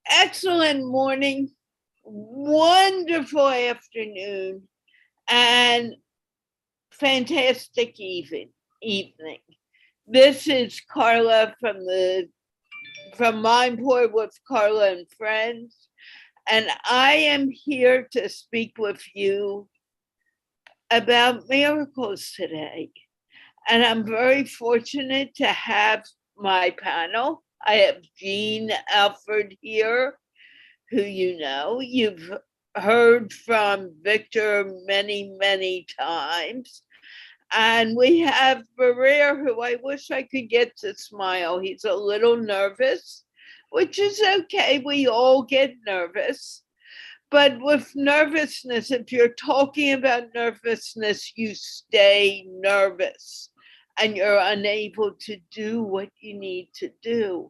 Excellent morning, wonderful afternoon, and fantastic evening. This is Carla from MindPlore with Carla and Friends, and I am here to speak with you about miracles today. And I'm very fortunate to have my panel. I have Jeanne, Alford here, who you've heard from Victor many, many times. And we have Burair, who I wish I could get to smile. He's a little nervous, which is okay. We all get nervous. But with nervousness, if you're talking about nervousness, you stay nervous and you're unable to do what you need to do.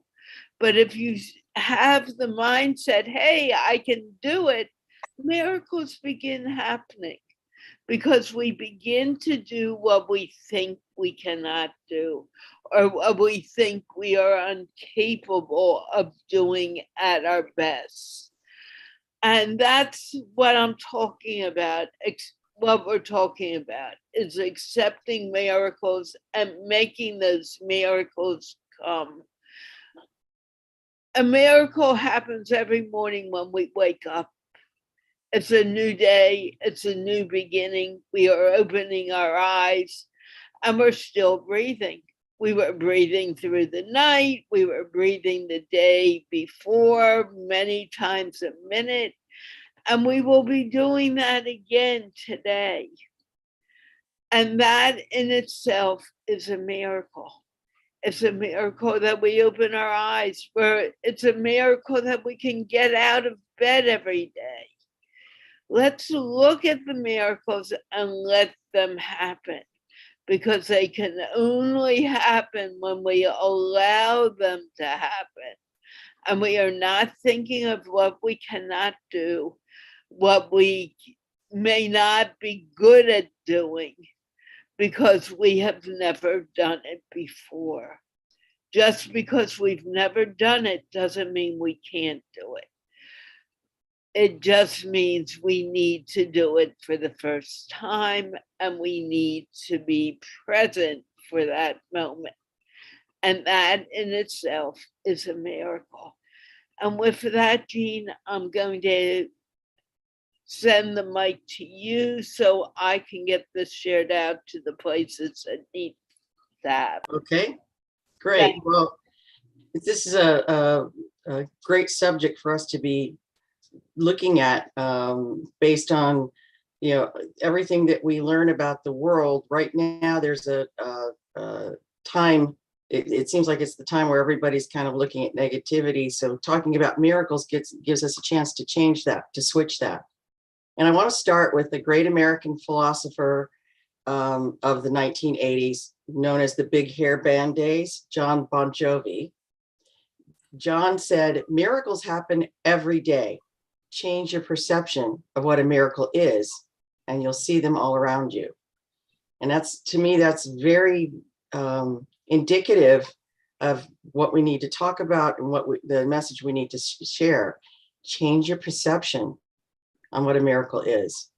But if you have the mindset, hey, I can do it, miracles begin happening because we begin to do what we think we cannot do, or what we think we are incapable of doing at our best. And that's what I'm talking about. What we're talking about is accepting miracles and making those miracles come. A miracle happens every morning when we wake up. It's a new day. It's a new beginning. We are opening our eyes and we're still breathing. We were breathing through the night. We were breathing the day before, many times a minute. And we will be doing that again today. And that in itself is a miracle. It's a miracle that we open our eyes. It's a miracle that we can get out of bed every day. Let's look at the miracles and let them happen, because they can only happen when we allow them to happen. And we are not thinking of what we cannot do, what we may not be good at doing, because we have never done it before. Just because we've never done it doesn't mean we can't do it. It just means we need to do it for the first time, and we need to be present for that moment. And that in itself is a miracle. And with that, Jeanne, I'm going to send the mic to you so I can get this shared out to the places that need that. Okay, great. Well, this is a great subject for us to be looking at based on, everything that we learn about the world. Right now, there's a time, it seems like it's the time where everybody's kind of looking at negativity. So talking about miracles gives us a chance to change that, to switch that. And I want to start with the great American philosopher of the 1980s, known as the Big Hair Band days, John Bon Jovi. John said, miracles happen every day. Change your perception of what a miracle is, and you'll see them all around you. And that's, to me, that's very indicative of what we need to talk about and the message we need to share. Change your perception on what a miracle is,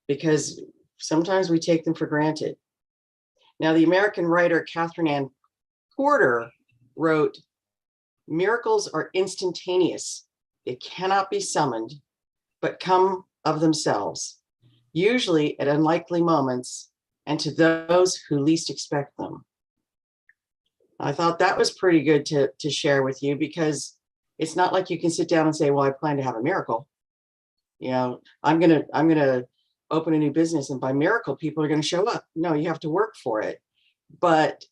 because sometimes we take them for granted. Now, the American writer Catherine Ann Porter wrote, miracles are instantaneous. They cannot be summoned, but come of themselves, usually at unlikely moments and to those who least expect them. I thought that was pretty good to share with you, because it's not like you can sit down and say, well, I plan to have a miracle. I'm gonna open a new business and by miracle people are going to show up. No, you have to work for it. But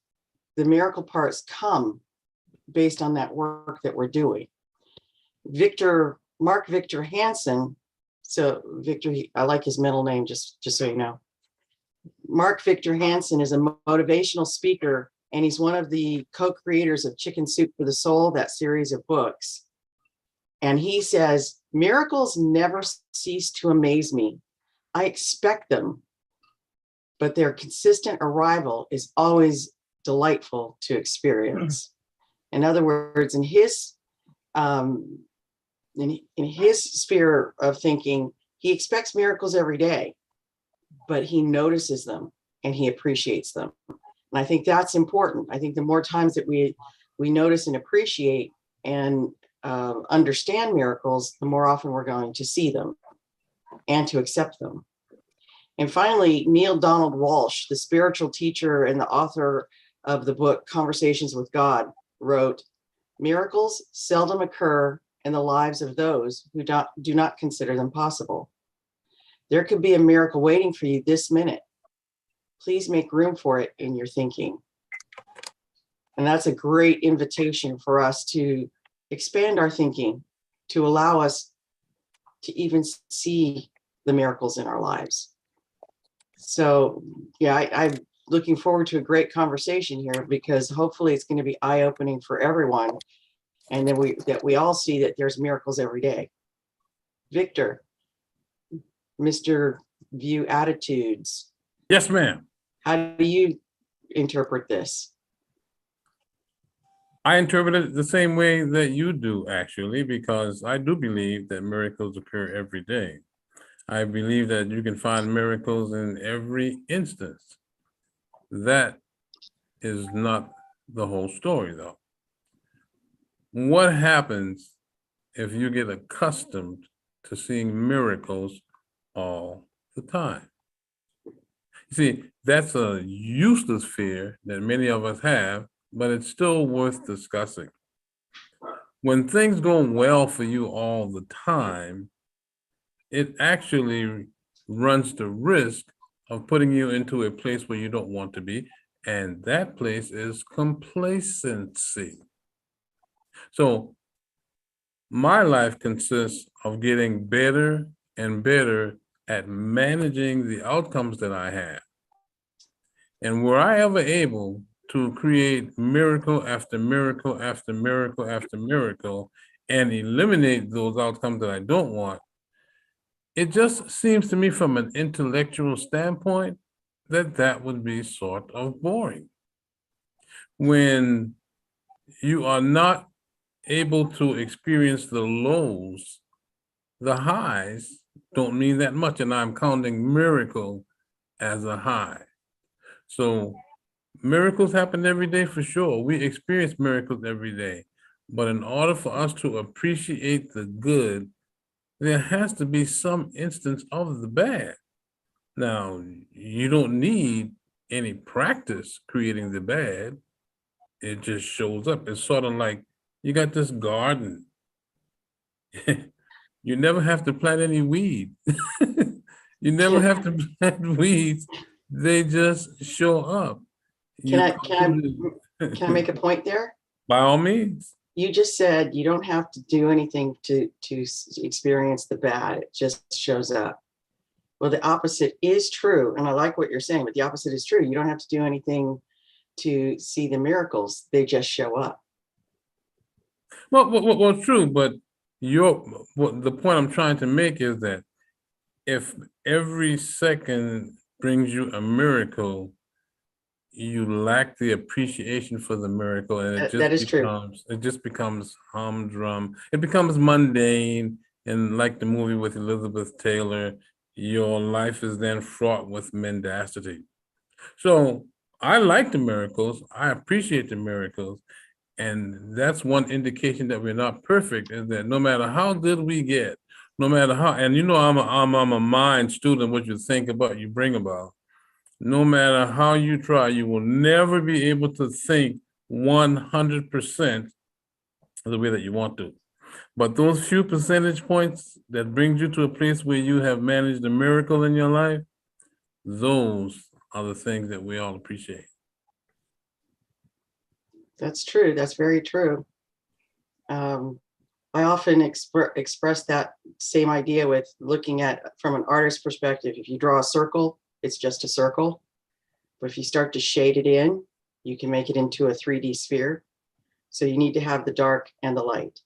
the miracle parts come based on that work that we're doing. Mark Victor Hansen, so Victor, I like his middle name, just so you know. Mark Victor Hansen is a motivational speaker, and he's one of the co-creators of Chicken Soup for the Soul, that series of books. And he says, miracles never cease to amaze me. I expect them, but their consistent arrival is always delightful to experience. In other words, in his sphere of thinking, he expects miracles every day, but he notices them and he appreciates them. And I think that's important. I think the more times that we notice and appreciate and understand miracles, the more often we're going to see them and to accept them. And finally, Neil Donald Walsh, the spiritual teacher and the author of the book Conversations with God, wrote, "Miracles seldom occur in the lives of those who do not consider them possible. There could be a miracle waiting for you this minute. Please make room for it in your thinking." And that's a great invitation for us to expand our thinking, to allow us to even see the miracles in our lives. So, yeah, I'm looking forward to a great conversation here, because hopefully it's going to be eye-opening for everyone, and then that we all see that there's miracles every day. Victor, Mr. View Attitudes. Yes, ma'am. How do you interpret this? I interpret it the same way that you do, actually, because I do believe that miracles occur every day. I believe that you can find miracles in every instance. That is not the whole story, though. What happens if you get accustomed to seeing miracles all the time? You see, that's a useless fear that many of us have, but it's still worth discussing. When things go well for you all the time, it actually runs the risk of putting you into a place where you don't want to be, and that place is complacency. So my life consists of getting better and better at managing the outcomes that I have. And were I ever able to create miracle after miracle after miracle after miracle and eliminate those outcomes that I don't want, it just seems to me from an intellectual standpoint that that would be sort of boring. When you are not able to experience the lows, the highs don't mean that much, and I'm counting miracle as a high. So miracles happen every day for sure. We experience miracles every day. But in order for us to appreciate the good, there has to be some instance of the bad. Now, you don't need any practice creating the bad. It just shows up. It's sort of like you got this garden. You never have to plant any weed. You never have to plant weeds. They just show up. Can I make a point there? By all means. You just said you don't have to do anything to experience the bad. It just shows up. Well, the opposite is true. And I like what you're saying, but the opposite is true. You don't have to do anything to see the miracles. They just show up. Well, true, but the point I'm trying to make is that if every second brings you a miracle, you lack the appreciation for the miracle, and it just becomes humdrum. It becomes mundane, and like the movie with Elizabeth Taylor, your life is then fraught with mendacity. So I like the miracles. I appreciate the miracles. And that's one indication that we're not perfect, is that no matter how good we get, no matter how, and you know, I'm a mind student, what you think about, you bring about. No matter how you try, you will never be able to think 100% the way that you want to. But those few percentage points that brings you to a place where you have managed a miracle in your life, those are the things that we all appreciate. That's true. That's very true. I often express that same idea with looking at from an artist's perspective. If you draw a circle, it's just a circle. But if you start to shade it in, you can make it into a 3D sphere. So you need to have the dark and the light.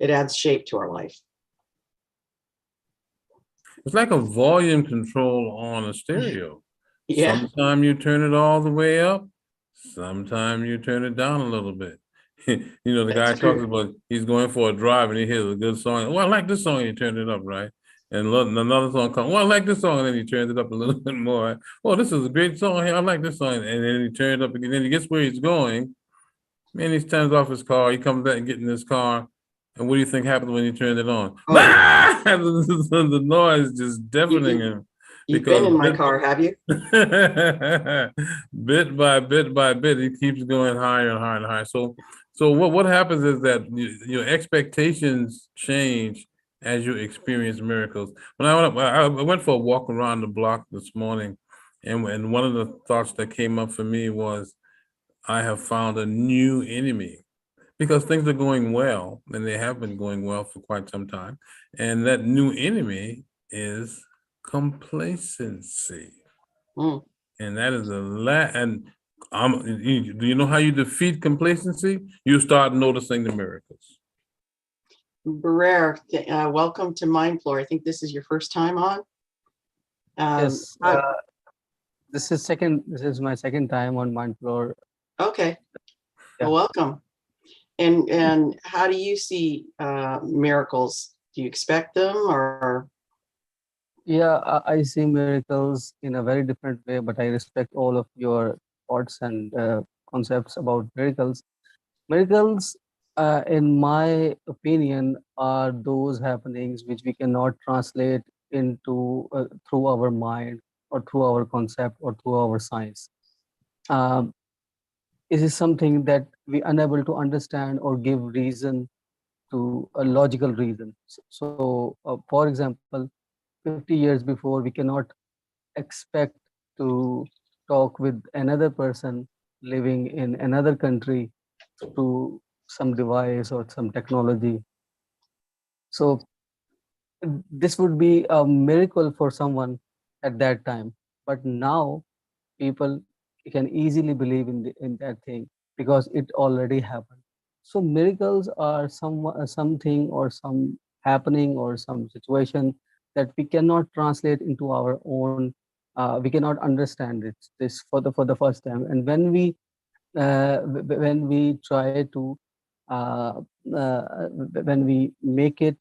It adds shape to our life. It's like a volume control on a stereo. Yeah. Sometimes you turn it all the way up. Sometimes you turn it down a little bit. The guy That's true. talks about he's going for a drive and he hears a good song. Well, I like this song, and he turned it up, right? And another song comes. Well, I like this song, and then he turns it up a little bit more. Well, this is a great song. Hey, I like this song, and then he turns it up again. Then he gets where he's going. Man, he turns off his car. He comes back and gets in his car. And what do you think happens when he turned it on? Oh. The noise just deafening him. You've been in my car, have you? Bit by bit by bit, it keeps going higher and higher and higher. So what happens is that your expectations change as you experience miracles. When I went for a walk around the block this morning, and one of the thoughts that came up for me was, I have found a new enemy, because things are going well, and they have been going well for quite some time. And that new enemy is complacency. Mm. And that is do you know how you defeat complacency? You start noticing the miracles. Burair, welcome to MindPlore. I think this is your first time on. Yes, this is my second time on MindPlore. Okay. Yeah. Well, welcome. And how do you see miracles? Do you expect them, or? Yeah, I see miracles in a very different way, but I respect all of your thoughts and concepts about miracles. Miracles, in my opinion, are those happenings which we cannot translate into through our mind or through our concept or through our science. It is something that we unable to understand or give reason to a logical reason. So, for example, 50 years before, we cannot expect to talk with another person living in another country through some device or some technology. So this would be a miracle for someone at that time. But now people can easily believe in that thing because it already happened. So miracles are something or some happening or some situation that we cannot translate into our own. We cannot understand this for the first time. And when we try to uh, uh, when we make it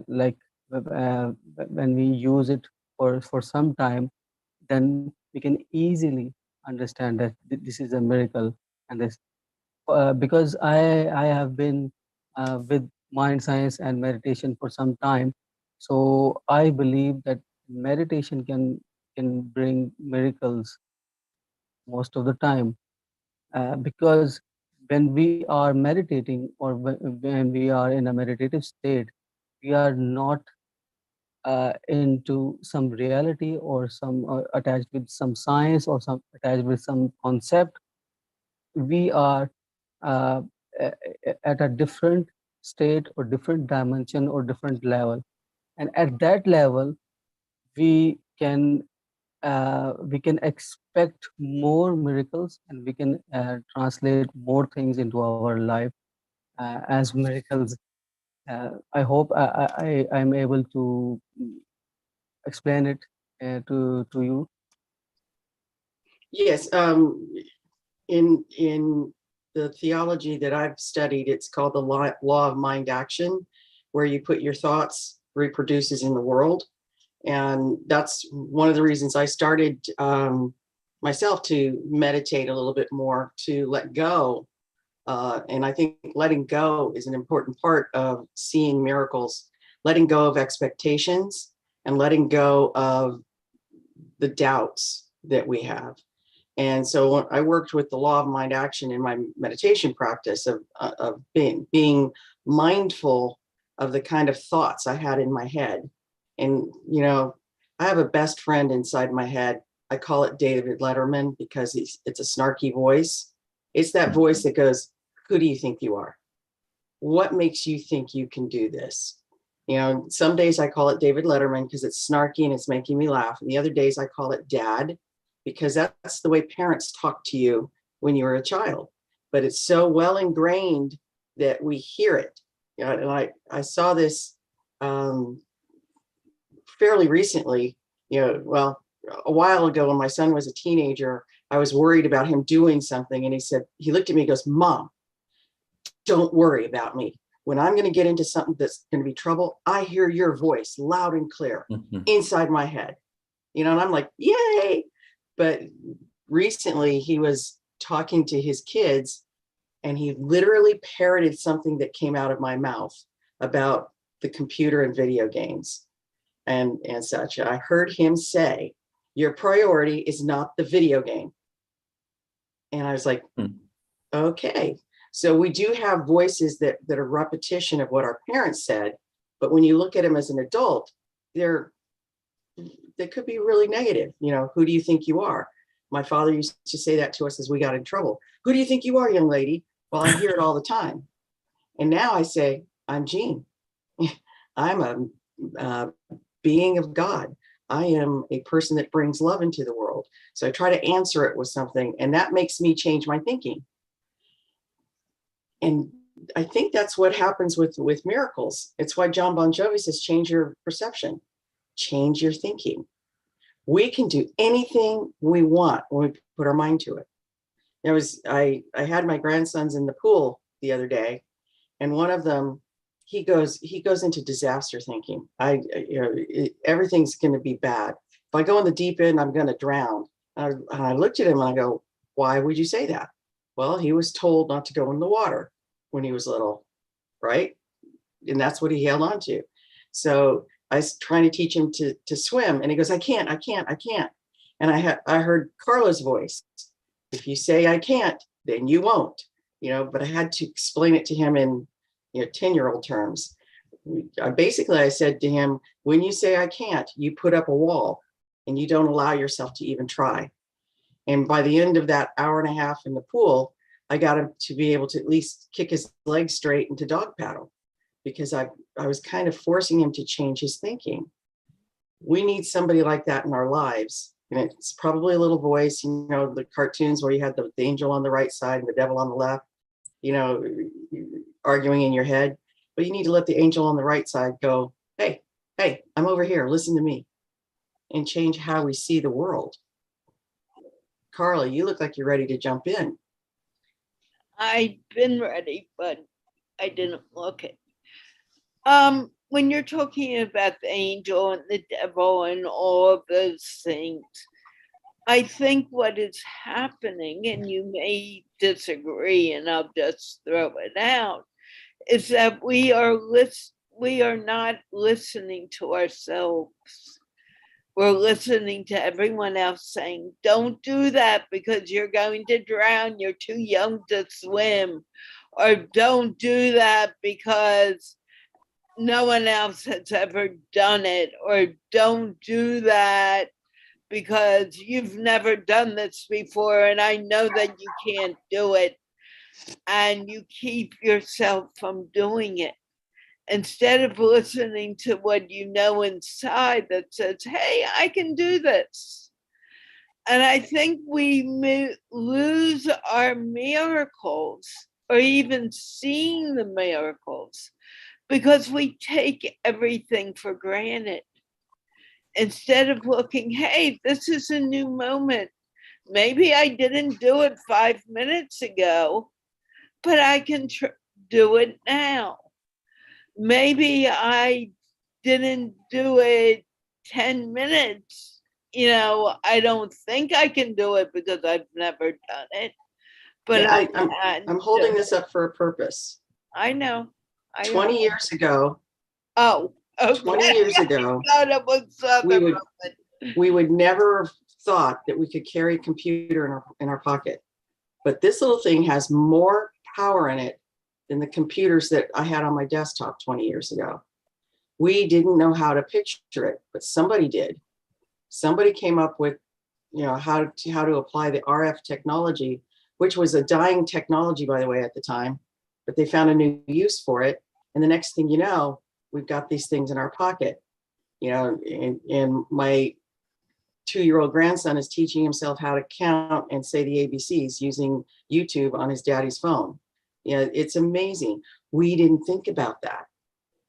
like when we use it for some time, then we can easily understand that this is a miracle. And this because I have been with mind science and meditation for some time, so I believe that meditation can bring miracles most of the time, because when we are meditating or when we are in a meditative state, we are not into some reality or some attached with some science or some attached with some concept. We are uh, at a different state or different dimension or different level, and at that level we can expect more miracles, and we can translate more things into our life as miracles. I hope I'm able to explain it to you. Yes. In the theology that I've studied, it's called the law of mind action, where you put your thoughts reproduces in the world. And that's one of the reasons I started myself to meditate a little bit more, to let go. And I think letting go is an important part of seeing miracles, letting go of expectations and letting go of the doubts that we have. And so I worked with the law of mind action in my meditation practice of being mindful of the kind of thoughts I had in my head. And, I have a best friend inside my head. I call it David Letterman because it's a snarky voice. It's that voice that goes, who do you think you are? What makes you think you can do this? Some days I call it David Letterman because it's snarky and it's making me laugh. And the other days I call it Dad, because that's the way parents talk to you when you were a child. But it's so well ingrained that we hear it. And I saw this fairly recently, a while ago when my son was a teenager. I was worried about him doing something. And he looked at me and goes, Mom, don't worry about me. When I'm going to get into something that's going to be trouble, I hear your voice loud and clear inside my head. And I'm like, yay. But recently he was talking to his kids and he literally parroted something that came out of my mouth about the computer and video games and such. I heard him say, your priority is not the video game. And I was like, okay. So we do have voices that are repetition of what our parents said, but when you look at them as an adult, they could be really negative. Who do you think you are? My father used to say that to us as we got in trouble. Who do you think you are, young lady? Well, I hear it all the time. And now I say, I'm Jeanne. I'm a being of God. I am a person that brings love into the world. So I try to answer it with something, and that makes me change my thinking. And I think that's what happens with miracles. It's why John Bon Jovi says, change your perception, change your thinking. We can do anything we want when we put our mind to it. I had my grandsons in the pool the other day, and one of them, he goes into disaster thinking. Everything's going to be bad. If I go in the deep end, I'm going to drown. And I looked at him and I go, why would you say that? Well, he was told not to go in the water when he was little, right? And that's what he held on to. So I was trying to teach him to swim, and he goes, I can't. And I heard Carla's voice. If you say I can't, then you won't, but I had to explain it to him in 10-year-old terms. I said to him, when you say I can't, you put up a wall and you don't allow yourself to even try. And by the end of that hour and a half in the pool, I got him to be able to at least kick his legs straight into dog paddle, because I was kind of forcing him to change his thinking. We need somebody like that in our lives. And it's probably a little voice, the cartoons where you had the angel on the right side and the devil on the left, arguing in your head. But you need to let the angel on the right side go, hey, I'm over here, listen to me, and change how we see the world. Carla, you look like you're ready to jump in. I've been ready, but I didn't look it. When you're talking about the angel and the devil and all of those things, I think what is happening, and you may disagree, and I'll just throw it out, is that we are not listening to ourselves. We're listening to everyone else saying, don't do that because you're going to drown, you're too young to swim, or don't do that because no one else has ever done it, or don't do that because you've never done this before and I know that you can't do it, and you keep yourself from doing it. Instead of listening to what you know inside that says, hey, I can do this. And I think we lose our miracles, or even seeing the miracles, because we take everything for granted. Instead of looking, hey, this is a new moment. Maybe I didn't do it 5 minutes ago, but I can do it now. Maybe I didn't do it 10 minutes. I don't think I can do it because I've never done it. But yeah, I'm holding this up for a purpose. I know. 20 years ago. Oh, okay. 20 years ago, we would never have thought that we could carry a computer in our pocket. But this little thing has more power in it than the computers that I had on my desktop 20 years ago. We didn't know how to picture it, but somebody did. Somebody came up with, how to apply the RF technology, which was a dying technology, by the way, at the time, but they found a new use for it. And the next thing you know, we've got these things in our pocket. And my 2-year-old grandson is teaching himself how to count and say the ABCs using YouTube on his daddy's phone. It's amazing. We didn't think about that.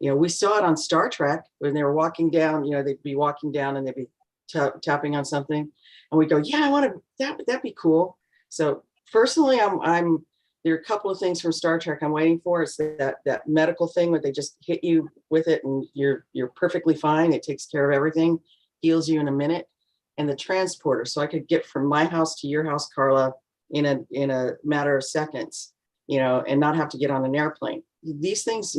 We saw it on Star Trek when they were walking down, they'd be walking down and they'd be tapping on something, and we go, yeah, I want to, that'd be cool. So personally, there are a couple of things from Star Trek I'm waiting for. It's that medical thing where they just hit you with it and you're perfectly fine. It takes care of everything, heals you in a minute. And the transporter, so I could get from my house to your house, Carla, in a matter of seconds, and not have to get on an airplane. These things,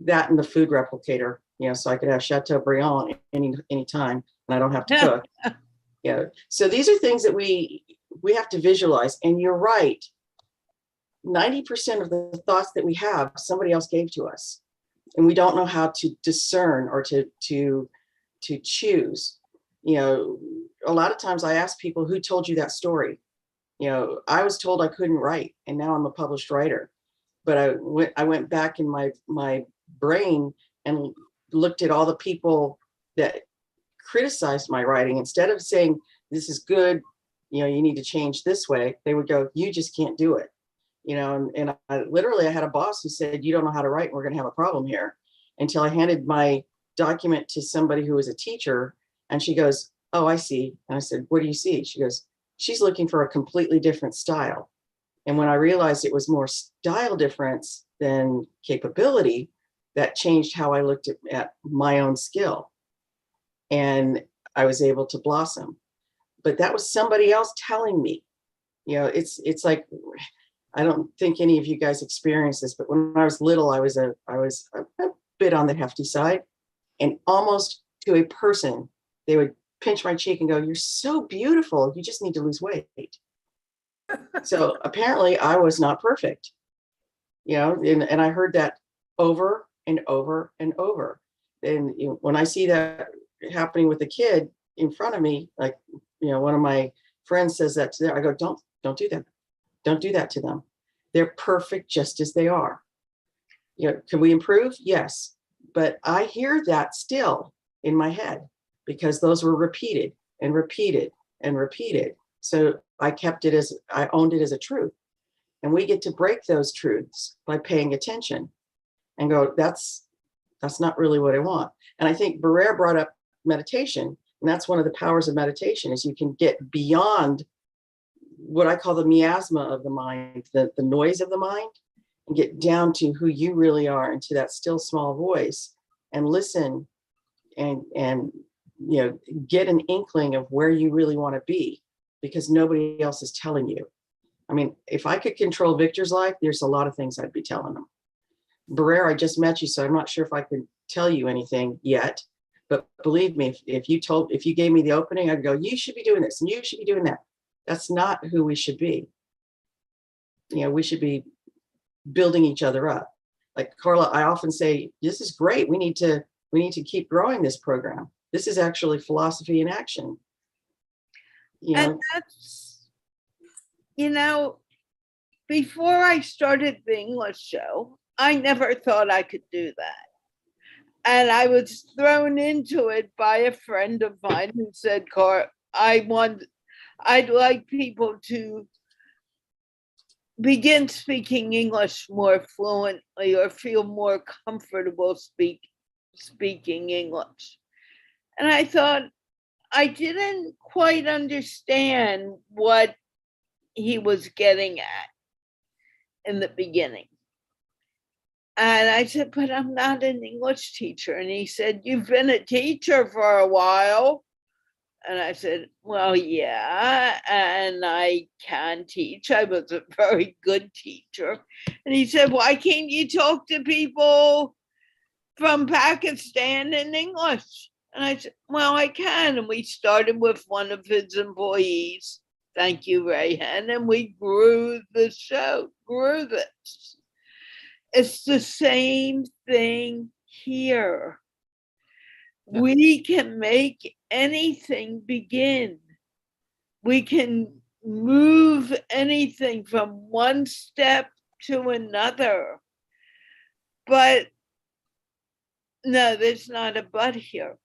that and the food replicator, so I could have Chateaubriand any time and I don't have to cook. So these are things that we have to visualize. And you're right. 90% of the thoughts that we have, somebody else gave to us, and we don't know how to discern or to choose. A lot of times I ask people, who told you that story? I was told I couldn't write, and now I'm a published writer. But I went back in my brain and looked at all the people that criticized my writing. Instead of saying, this is good, you need to change this way, they would go, you just can't do it. And I had a boss who said, you don't know how to write, we're going to have a problem here. Until I handed my document to somebody who was a teacher, and she goes, oh, I see. And I said, what do you see? She goes, she's looking for a completely different style. And when I realized it was more style difference than capability, that changed how I looked at my own skill. And I was able to blossom. But that was somebody else telling me. It's like, I don't think any of you guys experience this, but when I was little, I was a bit on the hefty side, and almost to a person, they would pinch my cheek and go, you're so beautiful, you just need to lose weight. So apparently I was not perfect, and I heard that over and over and over. And when I see that happening with a kid in front of me, like, one of my friends says that to them, I go, don't do that. Don't do that to them. They're perfect just as they are. Can we improve? Yes. But I hear that still in my head because those were repeated and repeated and repeated. So I owned it as a truth. And we get to break those truths by paying attention and go, that's not really what I want. And I think Burair brought up meditation. And that's one of the powers of meditation, is you can get beyond what I call the miasma of the mind, the noise of the mind, and get down to who you really are, and to that still small voice, and listen and get an inkling of where you really want to be, because nobody else is telling you. I mean, if I could control Victor's life, there's a lot of things I'd be telling him. Burair, I just met you, so I'm not sure if I could tell you anything yet. But believe me, if you gave me the opening, I'd go, you should be doing this and you should be doing that. That's not who we should be. We should be building each other up. Like Carla, I often say, this is great. We need to keep growing this program. This is actually philosophy in action. And that's, before I started the English show, I never thought I could do that. And I was thrown into it by a friend of mine who said, Carl, I'd like people to begin speaking English more fluently or feel more comfortable speaking English. And I thought, I didn't quite understand what he was getting at in the beginning. And I said, but I'm not an English teacher. And he said, you've been a teacher for a while. And I said, well, yeah, and I can teach. I was a very good teacher. And he said, why can't you talk to people from Pakistan in English? And I said, well, I can. And we started with one of his employees. Thank you, Rehan. And we grew the show, grew this. It's the same thing here. We can make anything begin. We can move anything from one step to another. But no, there's not a but here.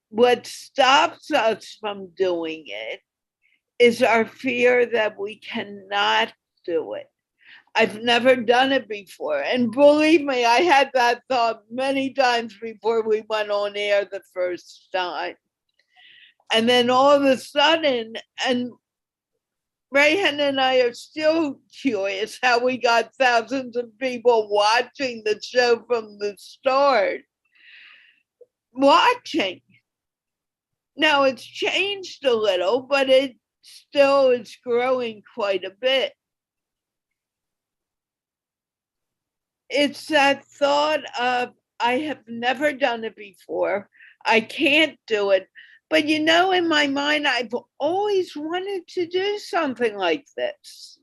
What stops us from doing it is our fear that we cannot do it. I've never done it before. And believe me, I had that thought many times before we went on air the first time. And then all of a sudden, and Rehan and I are still curious how we got thousands of people watching the show from the start. Watching. Now it's changed a little, but it still is growing quite a bit. It's that thought of, I have never done it before. I can't do it. But you know, in my mind, I've always wanted to do something like this.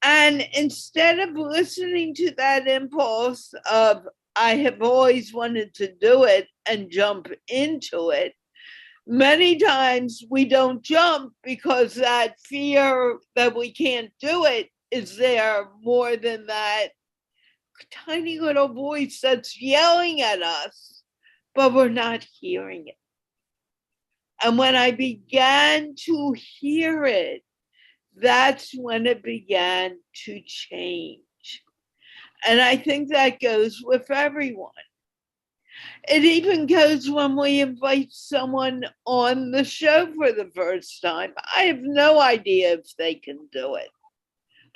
And instead of listening to that impulse of, I have always wanted to do it and jump into it, many times we don't jump because that fear that we can't do it is there more than that tiny little voice that's yelling at us, but we're not hearing it. And when I began to hear it, that's when it began to change. And I think that goes with everyone. It even goes when we invite someone on the show for the first time. I have no idea if they can do it.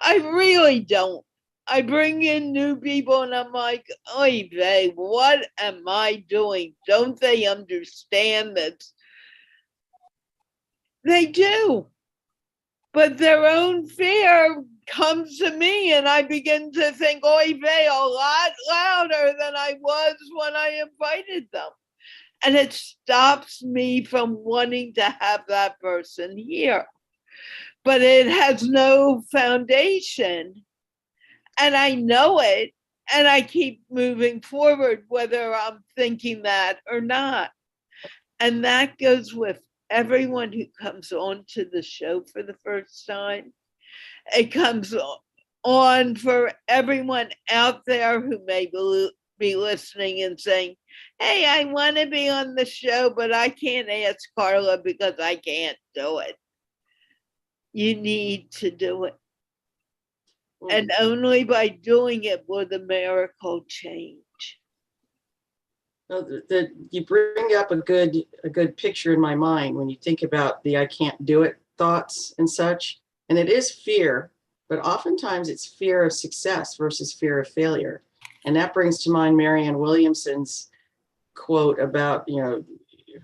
I really don't. I bring in new people and I'm like, oy vey, what am I doing? Don't they understand that? They do. But their own fear comes to me and I begin to think, oy vey, a lot louder than I was when I invited them. And it stops me from wanting to have that person here. But it has no foundation. And I know it, and I keep moving forward, whether I'm thinking that or not. And that goes with everyone who comes on to the show for the first time. It comes on for everyone out there who may be listening and saying, hey, I want to be on the show, but I can't ask Carla because I can't do it. You need to do it. And only by doing it will the miracle change. You bring up a good picture in my mind when you think about the I can't do it thoughts and such. And it is fear, but oftentimes it's fear of success versus fear of failure. And that brings to mind Marianne Williamson's quote about,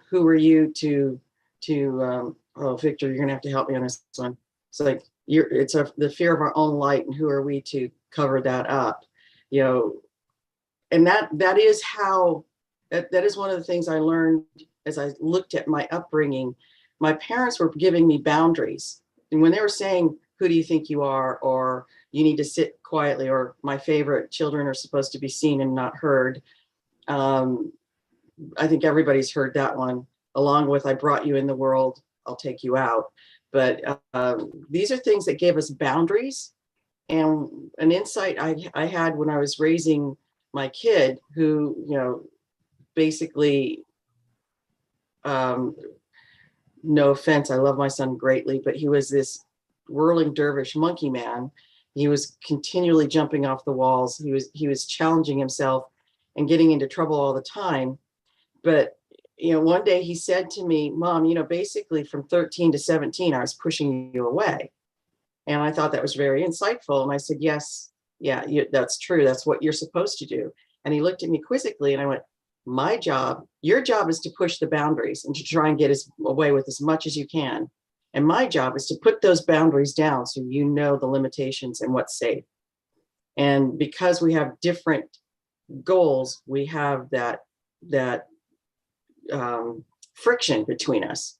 who are you to Victor, you're gonna have to help me on this one. It's like the fear of our own light, and who are we to cover that up, and that is how that is one of the things I learned as I looked at my upbringing. My parents were giving me boundaries, and when they were saying, who do you think you are, or you need to sit quietly, or my favorite, children are supposed to be seen and not heard. I think everybody's heard that one, along with I brought you in the world, I'll take you out. But these are things that gave us boundaries. And an insight I had when I was raising my kid, who, basically, no offense, I love my son greatly, but he was this whirling dervish monkey man. He was continually jumping off the walls. He was challenging himself and getting into trouble all the time. But one day he said to me, Mom, basically from 13 to 17, I was pushing you away. And I thought that was very insightful. And I said, yes, yeah, that's true. That's what you're supposed to do. And he looked at me quizzically and I went, your job is to push the boundaries and to try and get away with as much as you can. And my job is to put those boundaries down so you know the limitations and what's safe. And because we have different goals, we have that friction between us,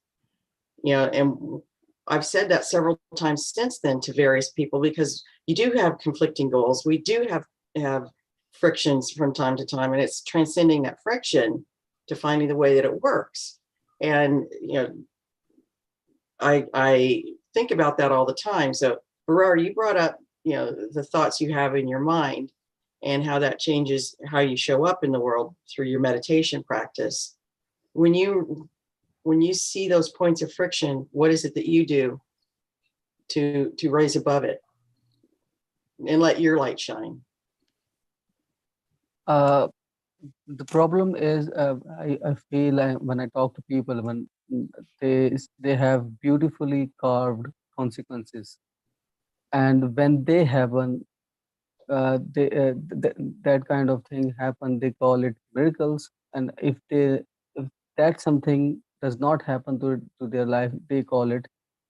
and I've said that several times since then to various people, because you do have conflicting goals. We do have frictions from time to time, and it's transcending that friction to finding the way that it works. And I think about that all the time. So Burair, you brought up the thoughts you have in your mind and how that changes how you show up in the world through your meditation practice. When you see those points of friction, what is it that you do to raise above it and let your light shine? The problem is, I feel when I talk to people, when mm, they have beautifully carved consequences, and when they happen, that kind of thing happen, they call it miracles. And if that something does not happen to their life, they call it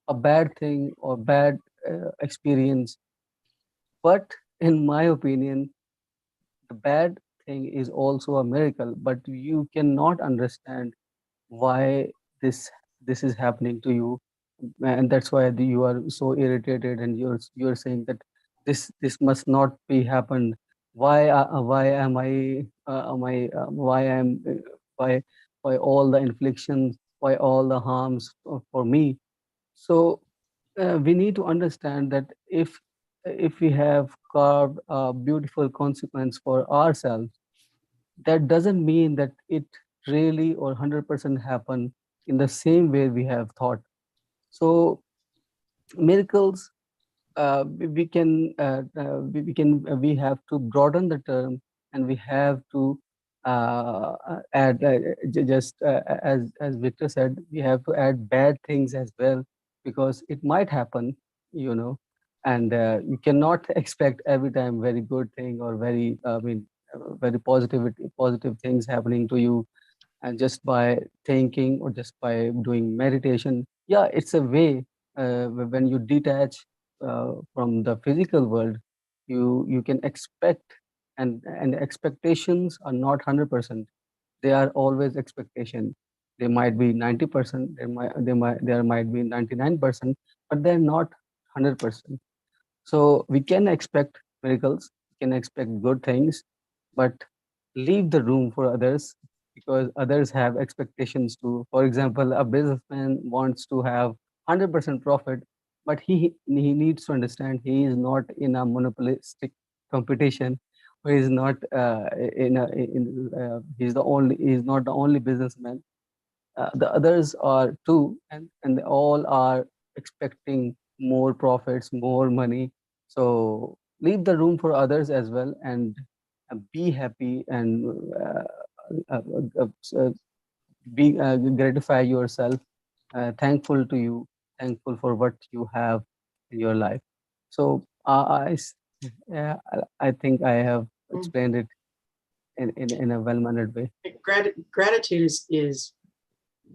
a bad thing or bad experience. But in my opinion, the bad thing is also a miracle, but you cannot understand why this this is happening to you, and that's why you are so irritated, and you're saying that this must not be happened. Why am why am why all the inflictions, why all the harms for me? So we need to understand that if we have carved a beautiful consequence for ourselves, that doesn't mean that it really or 100% happen in the same way we have thought. So miracles, we can we have to broaden the term, and we have to add just as Victor said, we have to add bad things as well, because it might happen, you know. And you cannot expect every time very good thing or very very positive things happening to you, and just by thinking or just by doing meditation. Yeah, it's a way. When you detach from the physical world, you can expect, and expectations are not 100%. They are always expectation. They might be 90%, there might be 99%, but they're not 100%. So we can expect miracles, we can expect good things, but leave the room for others, because others have expectations too. For example, a businessman wants to have 100% profit, but he needs to understand he is not in a monopolistic competition, or he is not he's not the only businessman. The others are too, and they all are expecting more profits, more money. So leave the room for others as well, and be happy, and uh, uh, uh, be gratify yourself, thankful to you, thankful for what you have in your life. So yeah, I think I have Mm. explained it in a well-mannered way. Gratitude is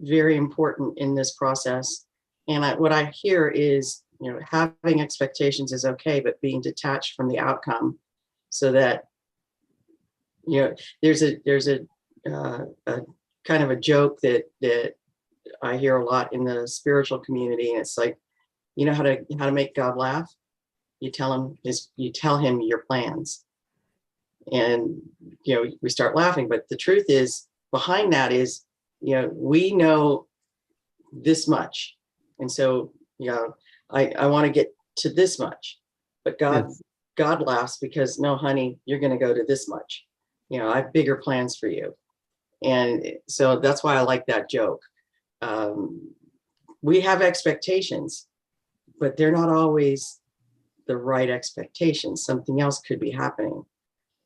very important in this process. And what I hear is, having expectations is okay, but being detached from the outcome, so that, there's a kind of a joke that I hear a lot in the spiritual community. And it's like, how to make God laugh? You tell him your plans, and we start laughing. But the truth is, behind that is, we know this much, and so I want to get to this much, but Yes. God laughs because, no, honey, you're going to go to this much. I have bigger plans for you. And so that's why I like that joke. We have expectations, but they're not always the right expectations. Something else could be happening.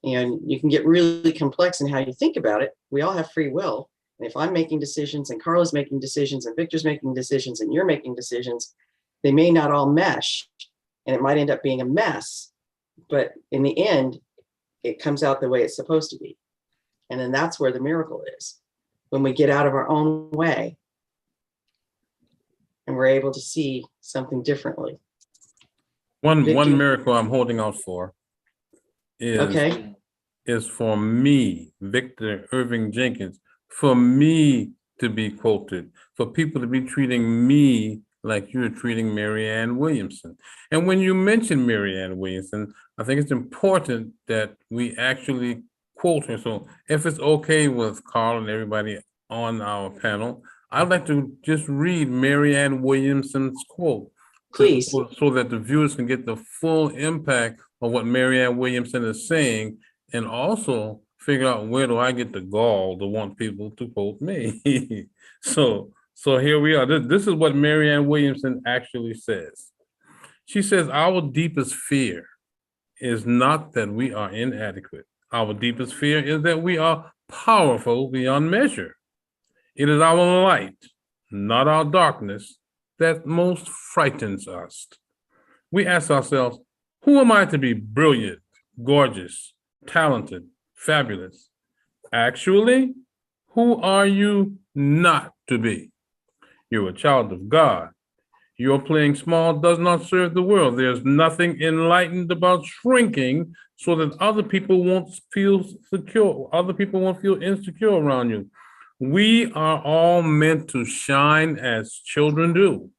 And you can get really complex in how you think about it. We all have free will. And if I'm making decisions, and Carla's making decisions, and Victor's making decisions, and you're making decisions, they may not all mesh, and it might end up being a mess. But in the end, it comes out the way it's supposed to be. And then that's where the miracle is, when we get out of our own way and we're able to see something differently. One Victor? miracle I'm holding out for Okay. is for me, Victor Irving Jenkins, for me to be quoted, for people to be treating me like you're treating Marianne Williamson. And when you mention Marianne Williamson, I think it's important that we actually quote her. So if it's okay with Carl and everybody on our panel, I'd like to just read Marianne Williamson's quote. Please. So that the viewers can get the full impact of what Marianne Williamson is saying, and also figure out, where do I get the gall to want people to quote me? So here we are. This is what Marianne Williamson actually says. She says, our deepest fear is not that we are inadequate. Our deepest fear is that we are powerful beyond measure. It is our light, not our darkness, that most frightens us. We ask ourselves, who am I to be brilliant, gorgeous, talented, fabulous? Actually, who are you not to be? You're a child of God. Your playing small does not serve the world. There's nothing enlightened about shrinking so that other people won't feel secure. Other people won't feel insecure around you. We are all meant to shine as children do.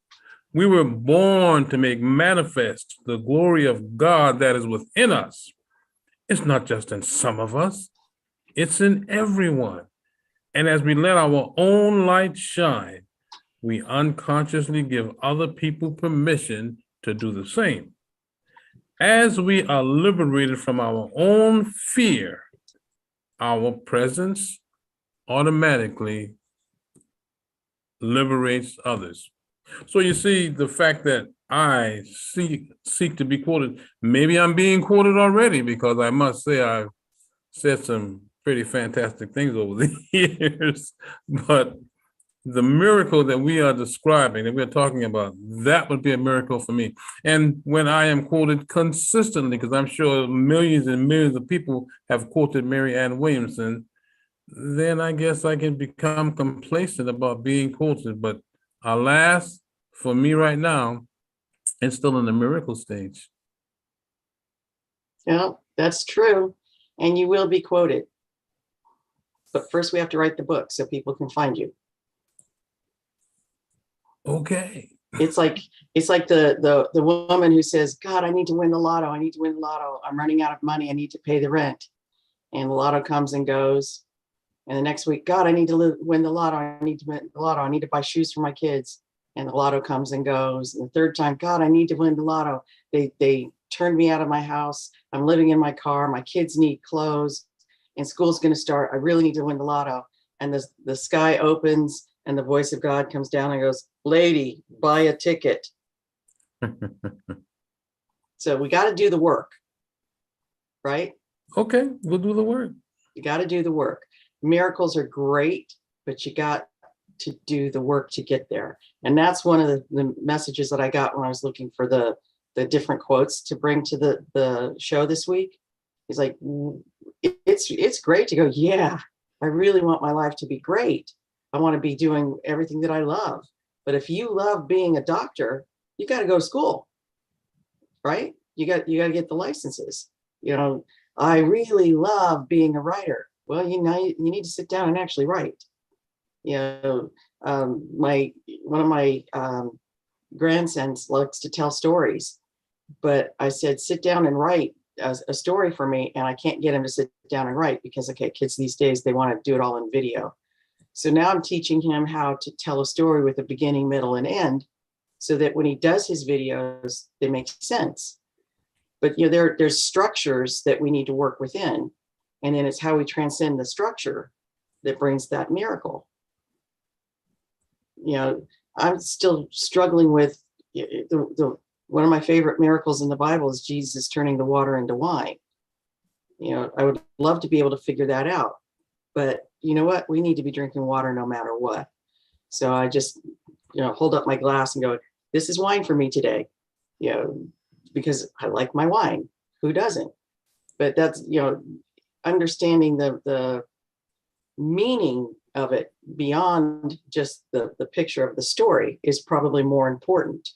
We were born to make manifest the glory of God that is within us. It's not just in some of us, it's in everyone. And as we let our own light shine, we unconsciously give other people permission to do the same. As we are liberated from our own fear, our presence automatically liberates others. So you see, the fact that I seek to be quoted, maybe I'm being quoted already, because I must say I've said some pretty fantastic things over the years, but the miracle that we are describing, that we're talking about, that would be a miracle for me. And when I am quoted consistently, because I'm sure millions and millions of people have quoted Mary Ann Williamson, then I guess I can become complacent about being quoted. But alas, for me right now, it's still in the miracle stage. Yeah, that's true. And you will be quoted. But first we have to write the book so people can find you. Okay. It's like the woman who says, God, I need to win the lotto. I need to win the lotto. I'm running out of money. I need to pay the rent. And the lotto comes and goes. And the next week, God, I need to win the lotto. I need to win the lotto. I need to buy shoes for my kids. And the lotto comes and goes. And the third time, God, I need to win the lotto. They turned me out of my house. I'm living in my car. My kids need clothes. And school's going to start. I really need to win the lotto. And the sky opens and the voice of God comes down and goes, lady, buy a ticket. So we got to do the work, right? Okay, we'll do the work. You got to do the work. Miracles are great, but you got to do the work to get there. And that's one of the messages that I got when I was looking for the different quotes to bring to the show this week. He's like, it's great to go, yeah, I really want my life to be great. I want to be doing everything that I love. But if you love being a doctor, you got to go to school, right? You got to get the licenses. You know, I really love being a writer. Well, you need to sit down and actually write. You know, one of my grandsons likes to tell stories, but I said, sit down and write a story for me, and I can't get him to sit down and write because, okay, kids these days, they want to do it all in video. So now I'm teaching him how to tell a story with a beginning, middle, and end, so that when he does his videos, they make sense. But you know, there's structures that we need to work within, and then it's how we transcend the structure that brings that miracle. You know, I'm still struggling with the one of my favorite miracles in the Bible is Jesus turning the water into wine. You know, I would love to be able to figure that out, but you know what? We need to be drinking water no matter what. So I just, you know, hold up my glass and go, this is wine for me today, you know, because I like my wine. Who doesn't? But that's, you know, understanding the meaning of it beyond just the picture of the story is probably more important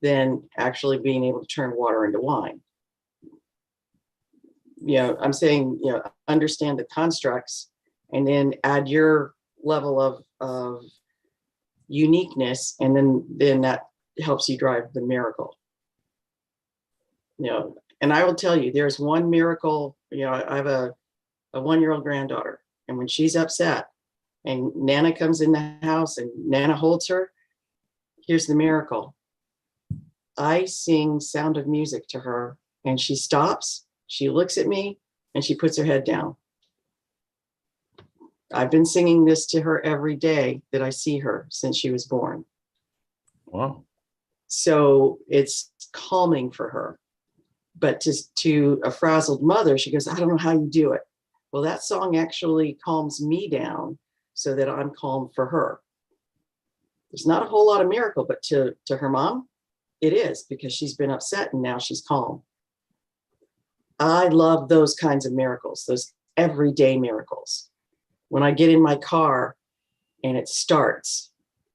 than actually being able to turn water into wine. You know, I'm saying, you know, understand the constructs and then add your level of uniqueness, and then that helps you drive the miracle. You know, and I will tell you, there's one miracle. You know, I have a 1-year-old granddaughter, and when she's upset and Nana comes in the house and Nana holds her, here's the miracle. I sing Sound of Music to her, and she stops, she looks at me, and she puts her head down. I've been singing this to her every day that I see her since she was born. Wow. So it's calming for her. But to a frazzled mother, she goes, I don't know how you do it. Well, that song actually calms me down so that I'm calm for her. There's not a whole lot of miracle, but to her mom, it is, because she's been upset and now she's calm. I love those kinds of miracles, those everyday miracles. When I get in my car and it starts,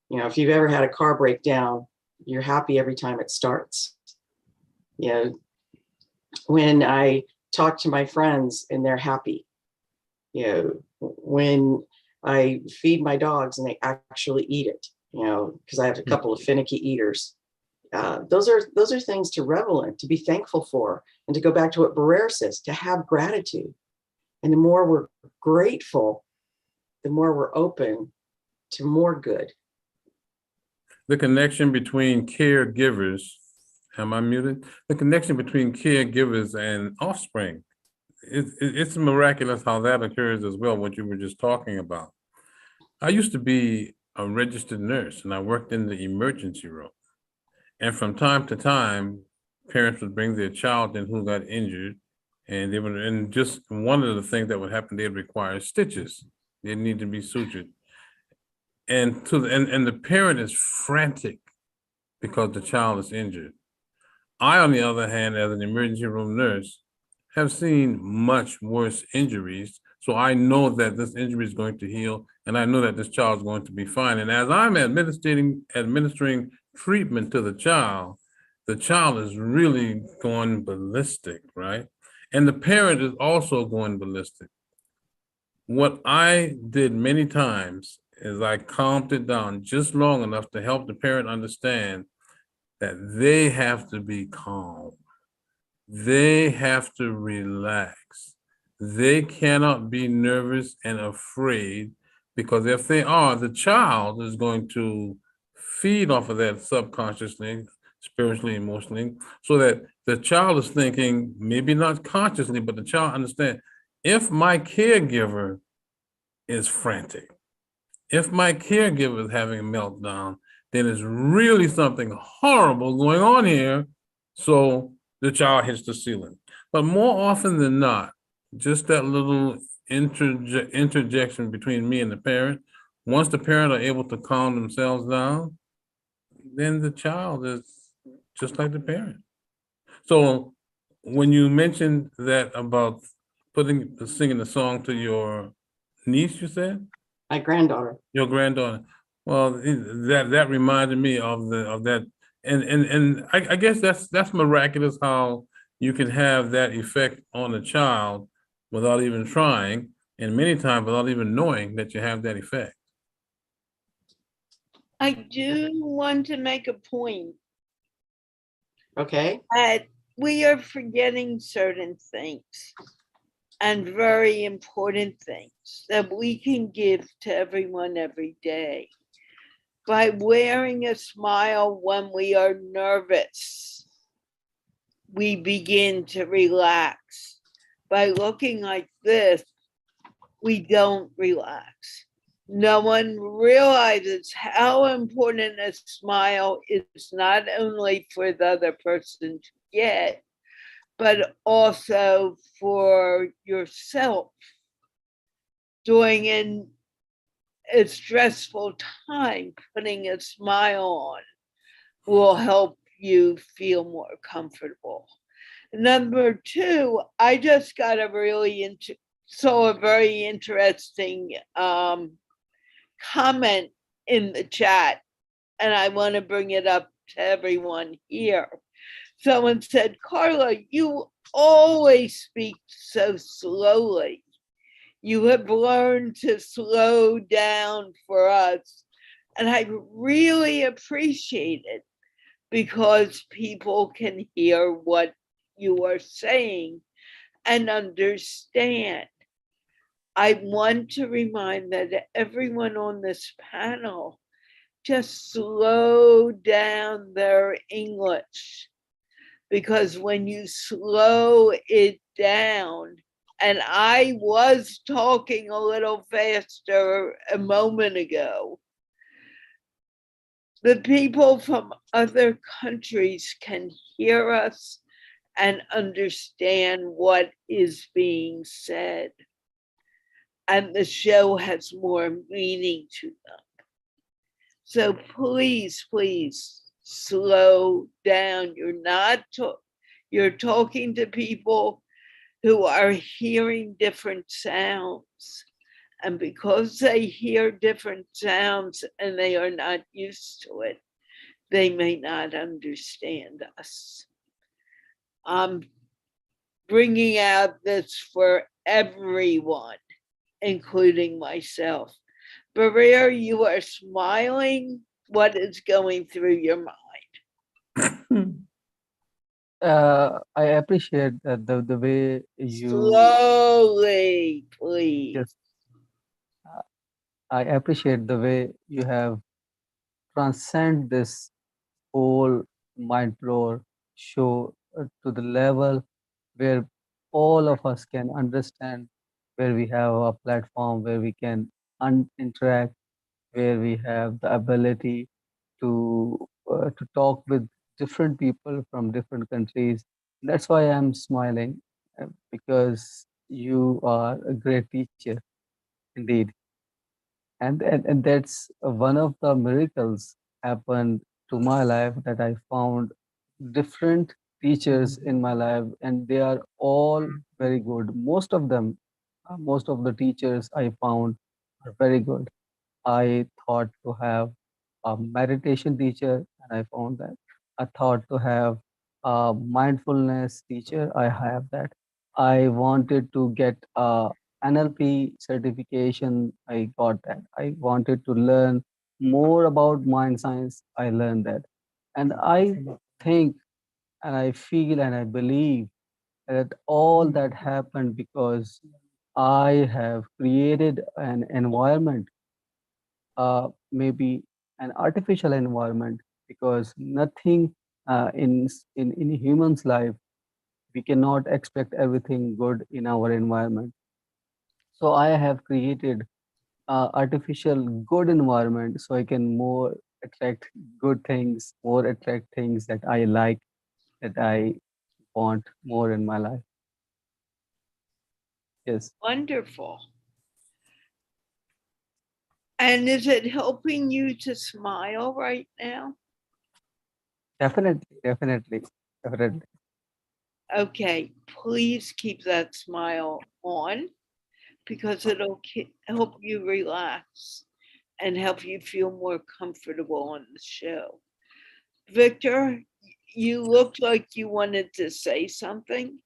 you know, if you've ever had a car break down, you're happy every time it starts. You know, when I talk to my friends and they're happy. You know, when I feed my dogs and they actually eat it, you know, because I have a couple of finicky eaters. Those are things to revel in, to be thankful for, and to go back to what Burair says, to have gratitude. And the more we're grateful, the more we're open to more good. The connection between caregivers, am I muted? The connection between caregivers and offspring, it's miraculous how that occurs as well, what you were just talking about. I used to be a registered nurse and I worked in the emergency room. And from time to time, parents would bring their child in who got injured, and they would, and just one of the things that would happen, they'd require stitches. They need to be sutured. And and the parent is frantic because the child is injured. I, on the other hand, as an emergency room nurse, have seen much worse injuries. So I know that this injury is going to heal, and I know that this child is going to be fine. And as I'm administering treatment to the child is really going ballistic, right? And the parent is also going ballistic. What I did many times is I calmed it down just long enough to help the parent understand that they have to be calm. They have to relax. They cannot be nervous and afraid, because if they are, the child is going to feed off of that subconsciously, spiritually, emotionally, so that the child is thinking, maybe not consciously, but the child understands, if my caregiver is frantic, if my caregiver is having a meltdown, then there's really something horrible going on here. So the child hits the ceiling. But more often than not, just that little interjection between me and the parent, once the parent are able to calm themselves down, then the child is just like the parent. So when you mentioned that about singing the song to your niece, you said? My granddaughter. Your granddaughter. Well, that reminded me of that, and I guess that's miraculous how you can have that effect on a child without even trying, and many times without even knowing that you have that effect. I do want to make a point. Okay. That we are forgetting certain things, and very important things that we can give to everyone every day. By wearing a smile when we are nervous, we begin to relax. By looking like this, we don't relax. No one realizes how important a smile is, not only for the other person to get, but also for yourself. During a stressful time, putting a smile on will help you feel more comfortable. Number two, I just got a very interesting comment in the chat, and I want to bring it up to everyone here. Someone said, Carla, you always speak so slowly. You have learned to slow down for us. And I really appreciate it, because people can hear what you are saying and understand. I want to remind that everyone on this panel just slow down their English, because when you slow it down, and I was talking a little faster a moment ago, the people from other countries can hear us and understand what is being said. And the show has more meaning to them. So please, please slow down. You're talking to people who are hearing different sounds. And because they hear different sounds and they are not used to it, they may not understand us. I'm bringing out this for everyone, including myself. Burair, you are smiling. What is going through your mind? I appreciate the way you. Slowly, please. Yes, I appreciate the way you have transcend this whole MindPlore show to the level where all of us can understand, where we have a platform where we can interact, where we have the ability to talk with different people from different countries. That's why I'm smiling, because you are a great teacher indeed. And that's one of the miracles happened to my life, that I found different teachers in my life, and they are all very good. Most of the teachers I found are very good. I thought to have a meditation teacher, and I found that. I thought to have a mindfulness teacher. I have that. I wanted to get a NLP certification. I got that. I wanted to learn more about mind science. I learned that. And I think and I feel and I believe that all that happened because I have created an environment, maybe an artificial environment, because nothing in humans life, we cannot expect everything good in our environment. So I have created artificial good environment, so I can more attract good things, more attract things that I like, that I want more in my life. Yes, Wonderful. And is it helping you to smile right now? definitely, definitely, definitely. Okay, please keep that smile on, because it'll help you relax and help you feel more comfortable on the show. Victor, you looked like you wanted to say something.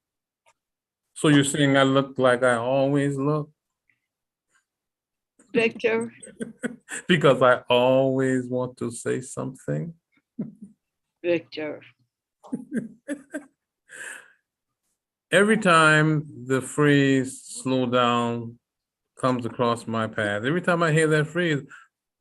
So you're saying I look like I always look? Victor, Because I always want to say something? Victor. Every time the phrase slow down comes across my path, every time I hear that phrase,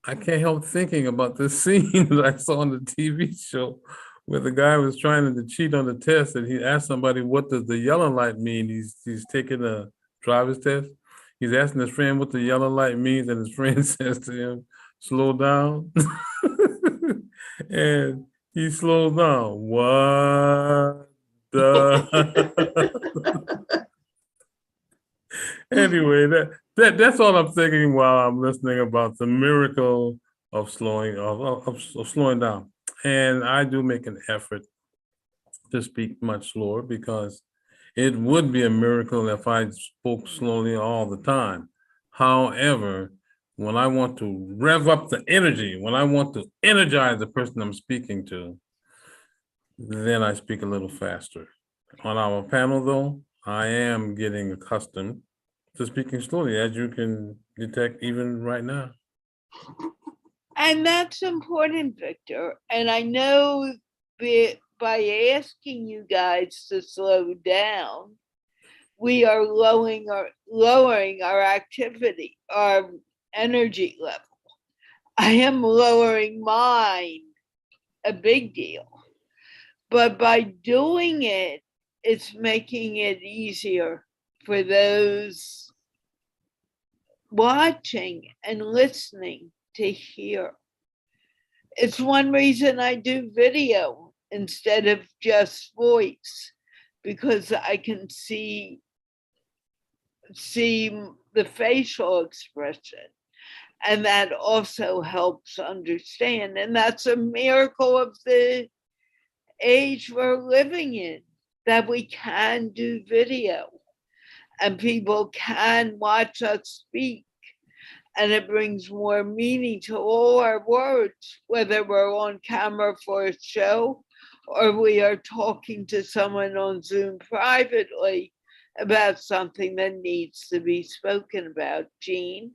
I can't help thinking about this scene that I saw on the TV show where the guy was trying to cheat on the test, and he asked somebody, what does the yellow light mean? He's taking a driver's test. He's asking his friend what the yellow light means, and his friend says to him, slow down. And he slows down. What the? Anyway, that's all I'm thinking while I'm listening about the miracle of slowing down. And I do make an effort to speak much slower, because it would be a miracle if I spoke slowly all the time. However, when I want to rev up the energy, when I want to energize the person I'm speaking to, then I speak a little faster. On our panel, though, I am getting accustomed to speaking slowly, as you can detect even right now. And that's important, Victor. And I know by asking you guys to slow down, we are lowering our activity, our energy level. I am lowering mine, a big deal. But by doing it, it's making it easier for those watching and listening to hear. It's one reason I do video instead of just voice, because I can see the facial expression. And that also helps understand. And that's a miracle of the age we're living in, that we can do video and people can watch us speak. And it brings more meaning to all our words, whether we're on camera for a show or we are talking to someone on Zoom privately about something that needs to be spoken about. Jeanne?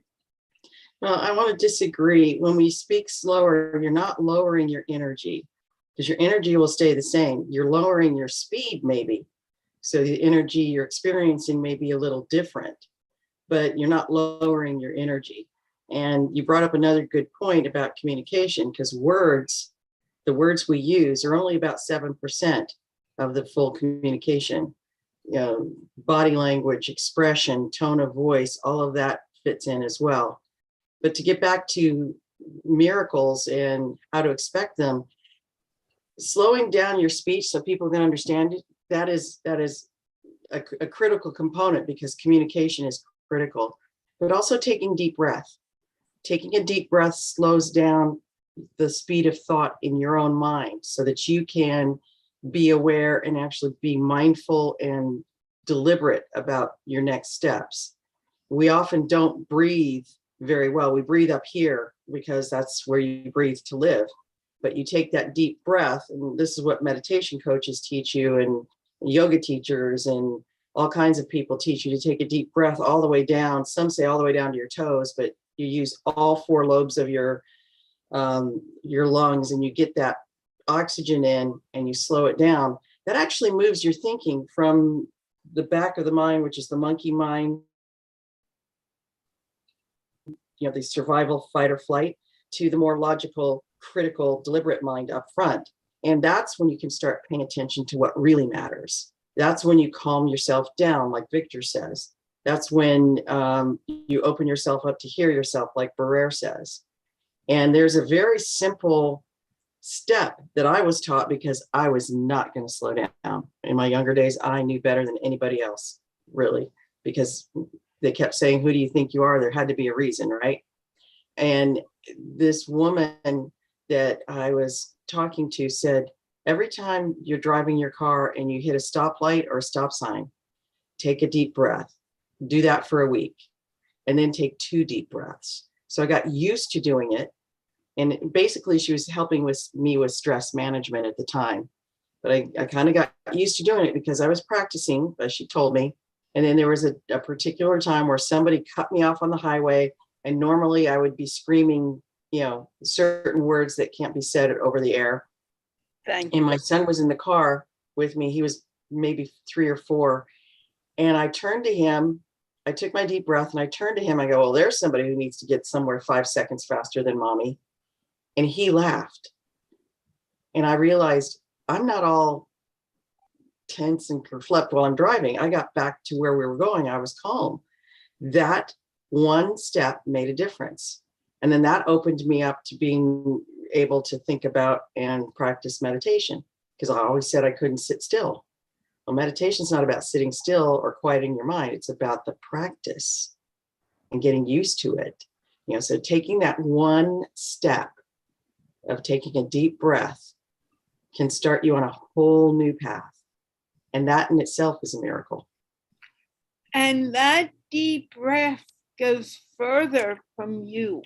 Well, I want to disagree. When we speak slower, you're not lowering your energy, because your energy will stay the same. You're lowering your speed, maybe. So the energy you're experiencing may be a little different, but you're not lowering your energy. And you brought up another good point about communication, because words, the words we use are only about 7% of the full communication. You know, body language, expression, tone of voice, all of that fits in as well. But to get back to miracles and how to expect them, slowing down your speech so people can understand it, that is a critical component, because communication is critical. But also taking deep breath. Taking a deep breath slows down the speed of thought in your own mind so that you can be aware and actually be mindful and deliberate about your next steps. We often don't breathe very well. We breathe up here because that's where you breathe to live. But you take that deep breath, and this is what meditation coaches teach you, and yoga teachers and all kinds of people teach you to take a deep breath all the way down. Some say all the way down to your toes, but you use all 4 lobes of your lungs, and you get that oxygen in and you slow it down. That actually moves your thinking from the back of the mind, which is the monkey mind, you know, the survival, fight or flight, to the more logical, critical, deliberate mind up front. And that's when you can start paying attention to what really matters. That's when you calm yourself down, like Victor says. That's when you open yourself up to hear yourself, like Burair says. And there's a very simple step that I was taught, because I was not going to slow down. In my younger days, I knew better than anybody else, really, because they kept saying, who do you think you are? There had to be a reason, right? And this woman that I was talking to said, every time you're driving your car and you hit a stoplight or a stop sign, take a deep breath. Do that for a week, and then take 2 deep breaths. So I got used to doing it. And basically she was helping me with stress management at the time. But I kind of got used to doing it because I was practicing, as she told me. And then there was a particular time where somebody cut me off on the highway. And normally I would be screaming, you know, certain words that can't be said over the air. Thank you. And my son was in the car with me. He was maybe 3 or 4. And I turned to him. I took my deep breath and I turned to him. I go, well, there's somebody who needs to get somewhere 5 seconds faster than mommy. And he laughed. And I realized I'm not all tense and kerfluffed while I'm driving. I got back to where we were going. I was calm. That one step made a difference. And then that opened me up to being able to think about and practice meditation, because I always said I couldn't sit still. Well, meditation is not about sitting still or quieting your mind. It's about the practice and getting used to it. You know, so taking that one step of taking a deep breath can start you on a whole new path. And that in itself is a miracle. And that deep breath goes further from you.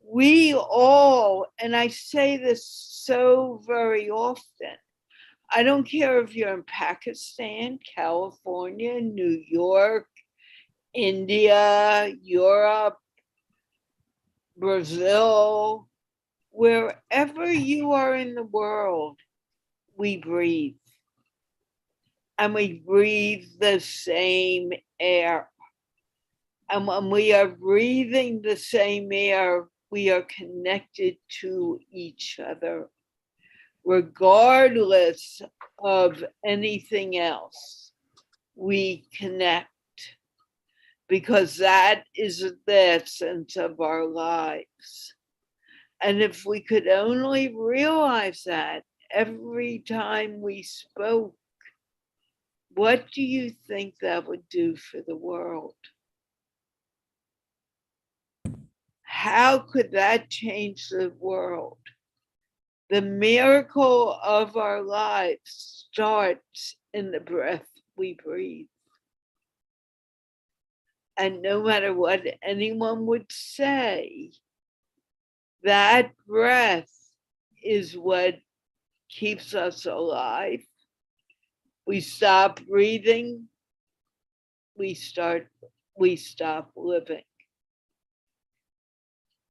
We all, and I say this so very often, I don't care if you're in Pakistan, California, New York, India, Europe, Brazil, wherever you are in the world, we breathe. And we breathe the same air. And when we are breathing the same air, we are connected to each other, regardless of anything else. We connect, because that is the essence of our lives. And if we could only realize that every time we spoke, what do you think that would do for the world? how could that change the world? The miracle of our lives starts in the breath we breathe. And no matter what anyone would say, that breath is what keeps us alive. We stop breathing, we stop living.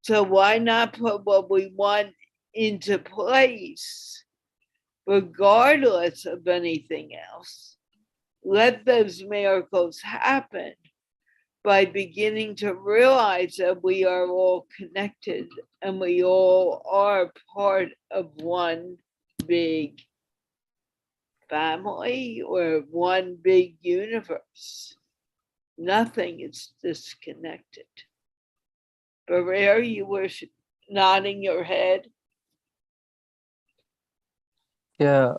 So why not put what we want into place, regardless of anything else? Let those miracles happen by beginning to realize that we are all connected and we all are part of one big family or one big universe. Nothing is disconnected. Burair, you were nodding your head. Yeah,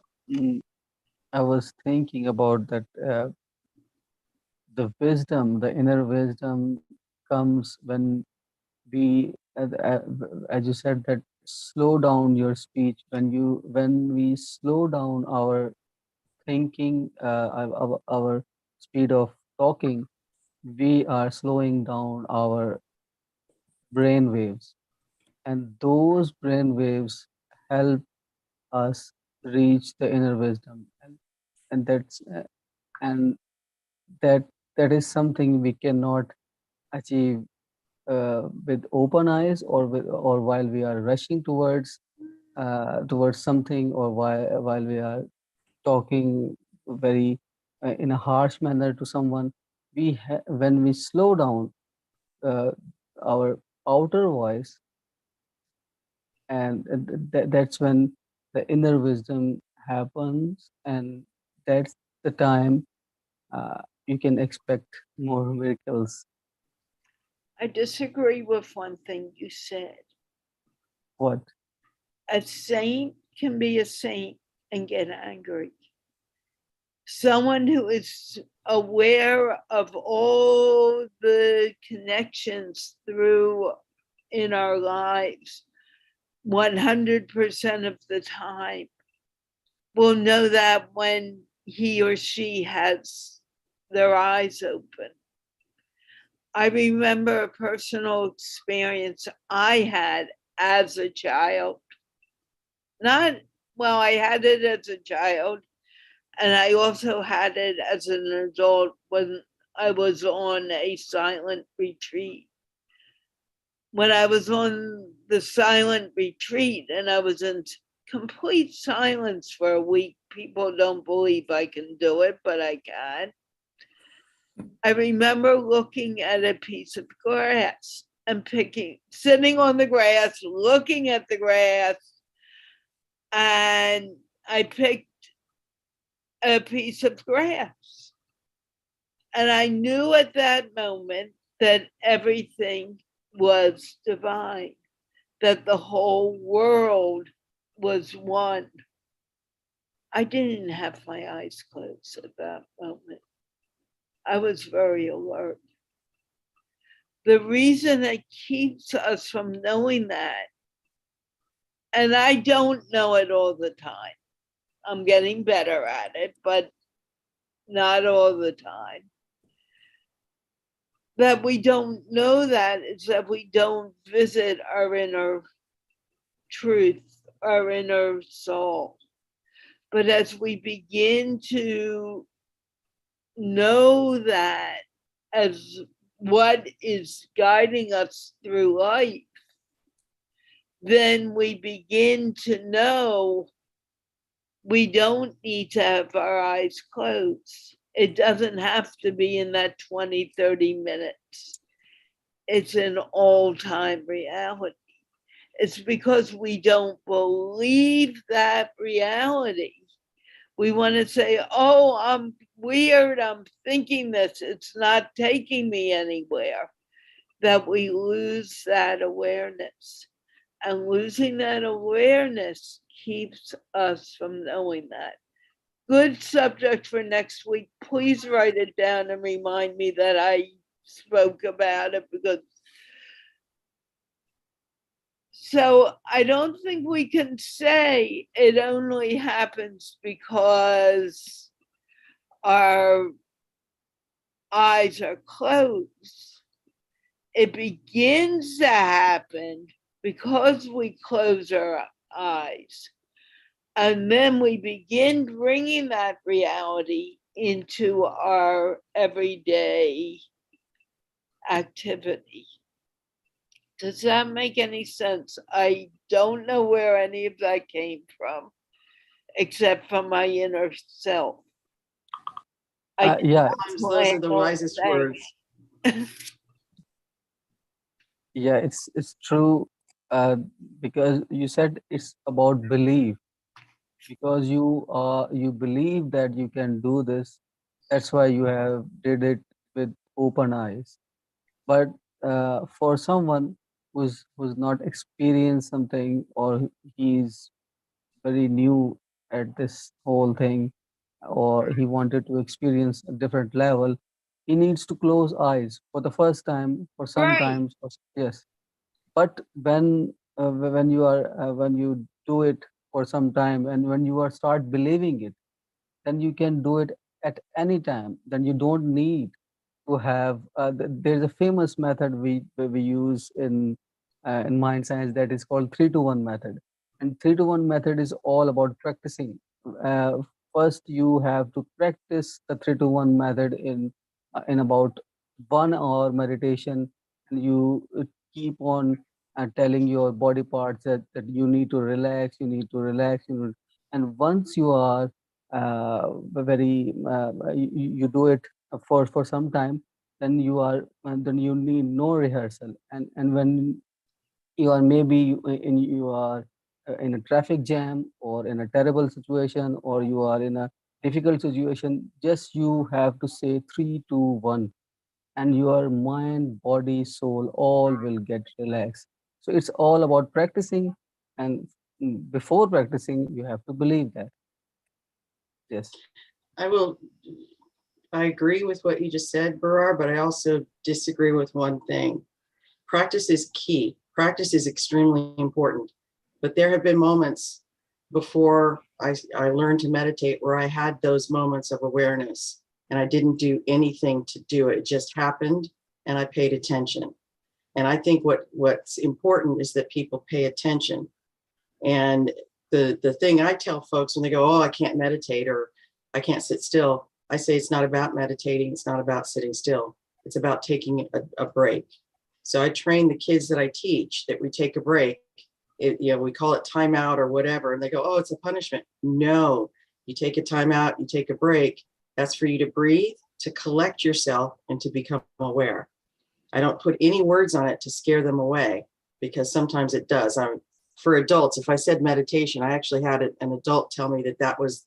I was thinking about that. The wisdom, the inner wisdom, comes when we, as you said, that slow down your speech. When we slow down our thinking, our speed of talking, we are slowing down our brain waves, and those brain waves help us reach the inner wisdom, and and that that is something we cannot achieve with open eyes, or while we are rushing towards something, or while we are talking very in a harsh manner to someone. When we slow down uh, our outer voice, and that's when the inner wisdom happens, and that's the time you can expect more miracles. I disagree with one thing you said. What? A saint can be a saint and get angry. Someone who is aware of all the connections through in our lives 100% of the time will know that when he or she has their eyes open. I remember a personal experience I had as a child. I had it as a child, and I also had it as an adult when I was on a silent retreat. When I was on the silent retreat and I was in complete silence for a week, people don't believe I can do it, but I can. I remember looking at a piece of grass and sitting on the grass, looking at the grass, and I picked a piece of grass. And I knew at that moment that everything was divine, that the whole world was one. I didn't have my eyes closed at that moment. I was very alert. The reason that keeps us from knowing that, and I don't know it all the time, I'm getting better at it, but not all the time, that we don't know that is that we don't visit our inner truth, our inner soul. But as we begin to know that as what is guiding us through life, then we begin to know we don't need to have our eyes closed. It doesn't have to be in that 20, 30 minutes. It's an all-time reality. It's because we don't believe that reality. We want to say, oh, I'm weird, I'm thinking this, it's not taking me anywhere, that we lose that awareness. And losing that awareness keeps us from knowing that. Good subject for next week. Please write it down and remind me that I spoke about it, because So I don't think we can say it only happens because our eyes are closed. It begins to happen because we close our eyes. And then we begin bringing that reality into our everyday activity. Does that make any sense? I don't know where any of that came from, except from my inner self. Yeah, Those are the wisest words. yeah, it's true, because you said it's about belief. Because you believe that you can do this, that's why you have did it with open eyes. But for someone who's not experienced something, or he's very new at this whole thing, or he wanted to experience a different level, he needs to close eyes for the first time, for Right. sometimes, yes. But when you are when you do it for some time, and when you are start believing it, then you can do it at any time. Then you don't need to have there's a famous method we use in mind science, that is called 3 to 1 method. And 3 to 1 method is all about practicing. uh, First you have to practice the 3 to 1 method in about 1 hour meditation. And you keep on telling your body parts that you need to relax, you need to relax, and once you are very you do it for some time, then then you need no rehearsal. And when you are maybe you are in a traffic jam, or in a terrible situation, or you are in a difficult situation, just you have to say 3 to 1, and your mind, body, soul, all will get relaxed. So it's all about practicing. And before practicing, you have to believe that. Yes. I will, I agree with what you just said, Barar, but I also disagree with one thing. Practice is key. Practice is extremely important. But there have been moments before I learned to meditate where I had those moments of awareness and I didn't do anything to do it. It just happened and I paid attention. And I think what's important is that people pay attention. And the thing I tell folks when they go, oh, I can't meditate or I can't sit still, I say it's not about meditating. It's not about sitting still. It's about taking a break. So I train the kids that I teach that we take a break. We call it timeout or whatever. And they go, oh, it's a punishment. No, you take a timeout, you take a break. That's for you to breathe, to collect yourself, and to become aware. I don't put any words on it to scare them away, because sometimes it does. For adults, if I said meditation, I actually had an adult tell me that was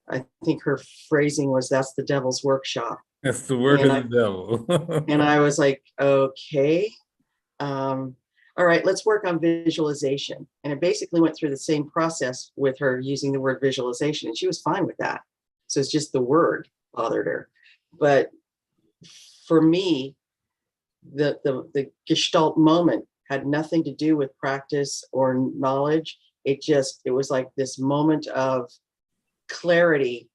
I think her phrasing was, that's the devil's workshop. That's the work of the devil. And I was like, okay, all right, let's work on visualization. And it basically went through the same process with her using the word visualization, and she was fine with that. So it's just the word bothered her. But for me, the Gestalt moment had nothing to do with practice or knowledge. It was like this moment of clarity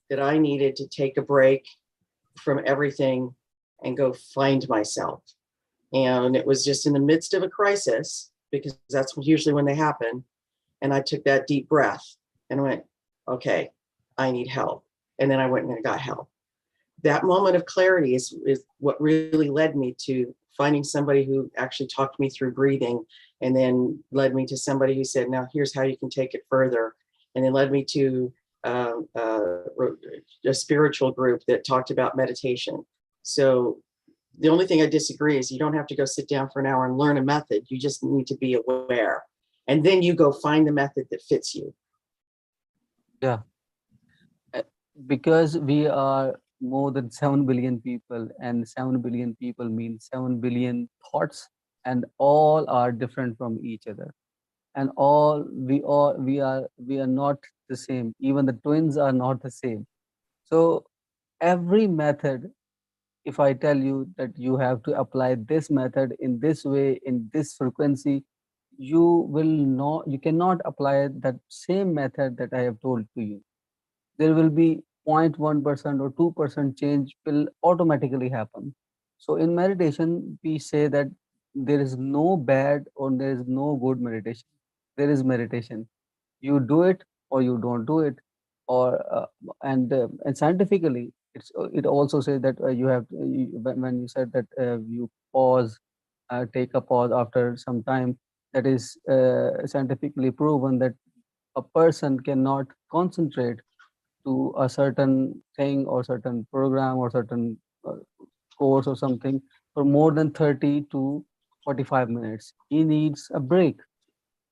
that I needed to take a break from everything and go find myself. And it was just in the midst of a crisis, because that's usually when they happen. And I took that deep breath and went, okay, I need help. And then I went and I got help. That moment of clarity is what really led me to finding somebody who actually talked me through breathing, and then led me to somebody who said, now here's how you can take it further. And then led me to a spiritual group that talked about meditation. So the only thing I disagree is you don't have to go sit down for an hour and learn a method. You just need to be aware. And then you go find the method that fits you. Yeah. Because we are more than 7 billion people, and 7 billion people means 7 billion thoughts, and all are different from each other. And we are not the same. Even the twins are not the same. So every method, if I tell you that you have to apply this method in this way, in this frequency, you cannot apply that same method that I have told to you. There will be 0.1% or 2% change will automatically happen. So in meditation, we say that there is no bad or there is no good meditation. There is meditation. You do it or you don't do it, or and scientifically, it also says that you have when you said that you pause, take a pause after some time. That is scientifically proven that a person cannot concentrate to a certain thing or certain program or certain uh, course or something for more than 30 to 45 minutes. He needs a break.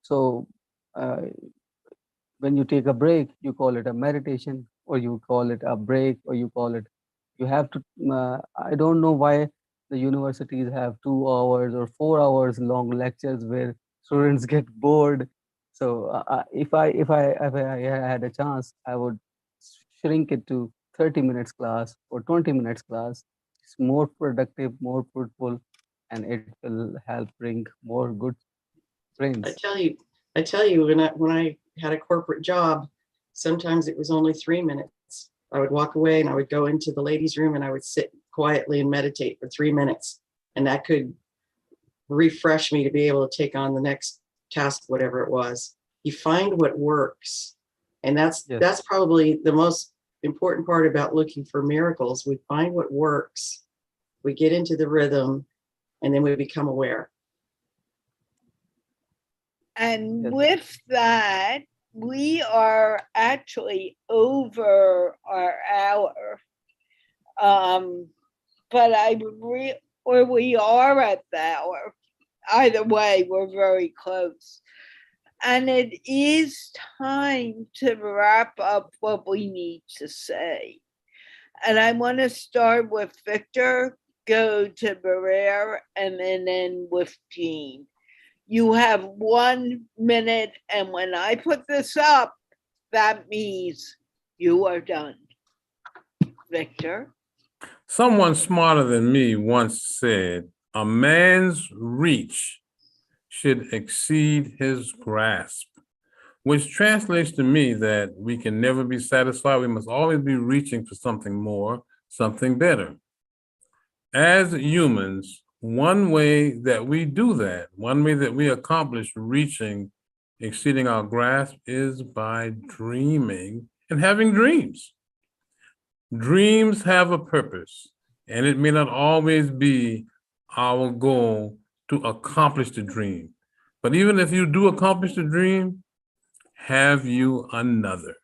So uh, when you take a break, you call it a meditation, or you call it a break, or you call it, you have to I don't know why the universities have 2 hours or 4 hours long lectures where students get bored. So if I had a chance, I would shrink it to 30 minutes class or 20 minutes class. It's more productive, more fruitful, and it will help bring more good I brains. tell you, when I had a corporate job, sometimes it was only 3 minutes. I would walk away and I would go into the ladies' room and I would sit quietly and meditate for 3 minutes. And that could refresh me to be able to take on the next task, whatever it was. You find what works. And that's Yes. probably the most important part about looking for miracles. We find what works, we get into the rhythm, and then we become aware. And Yes. with that, we are actually over our hour. But or we are at the hour. Either way, we're very close. And it is time to wrap up what we need to say. And I want to start with Victor, go to Burair, and then end with Jeanne. You have 1 minute, and when I put this up, that means you are done. Victor? Someone smarter than me once said, a man's reach should exceed his grasp, which translates to me that we can never be satisfied. We must always be reaching for something more, something better. As humans, one way that we do that, one way that we accomplish reaching, exceeding our grasp, is by dreaming and having dreams. Dreams have a purpose, and it may not always be our goal to accomplish the dream. But even if you do accomplish the dream, have you another?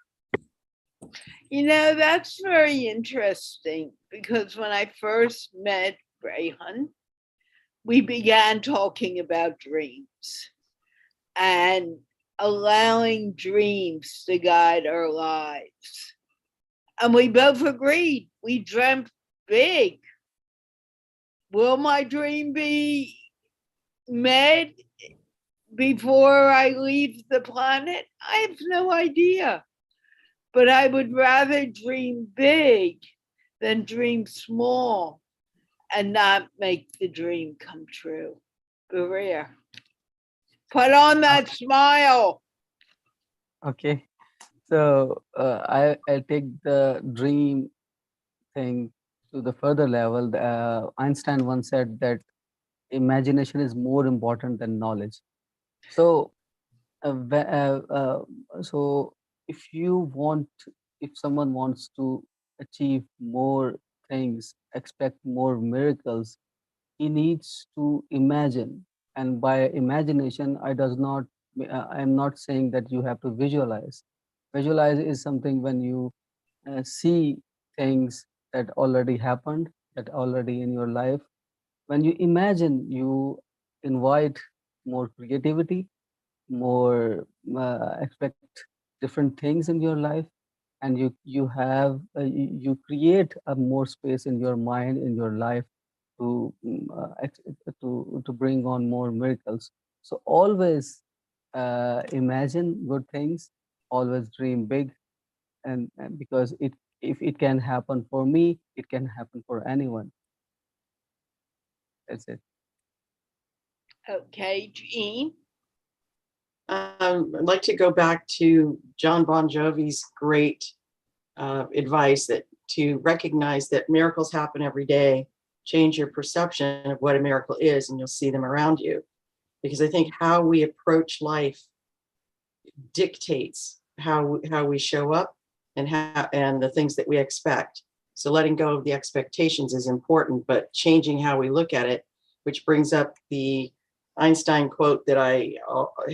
That's very interesting because when I first met Rehan, we began talking about dreams and allowing dreams to guide our lives. And we both agreed we dreamt big. Will my dream be met before I leave the planet? I have no idea. But I would rather dream big than dream small and not make the dream come true. Burair, put on that smile. Okay. So I'll take the dream thing to the further level. Einstein once said that imagination is more important than knowledge. So so if you want, if someone wants to achieve more things, expect more miracles, he needs to imagine. And by imagination, I am not saying that you have to visualize. Visualize is something when you see things that already happened, that already in your life. When you imagine, you invite more creativity, more expect different things in your life, and you create a more space in your mind, in your life, to to bring on more miracles. So always imagine good things, always dream big, and because if it can happen for me, it can happen for anyone. That's it. Okay, Jeanne. I'd like to go back to John Bon Jovi's great advice that to recognize that miracles happen every day, change your perception of what a miracle is, and you'll see them around you. Because I think how we approach life dictates how we show up and the things that we expect. So letting go of the expectations is important, but changing how we look at it, which brings up the Einstein quote that I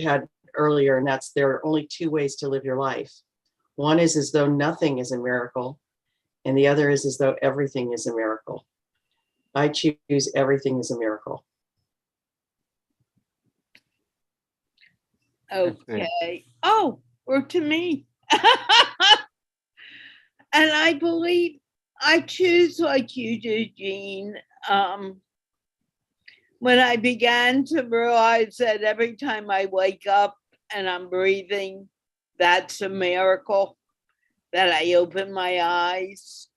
had earlier, and that's there are only two ways to live your life. One is as though nothing is a miracle, and the other is as though everything is a miracle. I choose everything is a miracle. Okay. Oh, or to me. And I believe I choose like you do, Jeanne. When I began to realize that every time I wake up and I'm breathing, that's a miracle, that I open my eyes.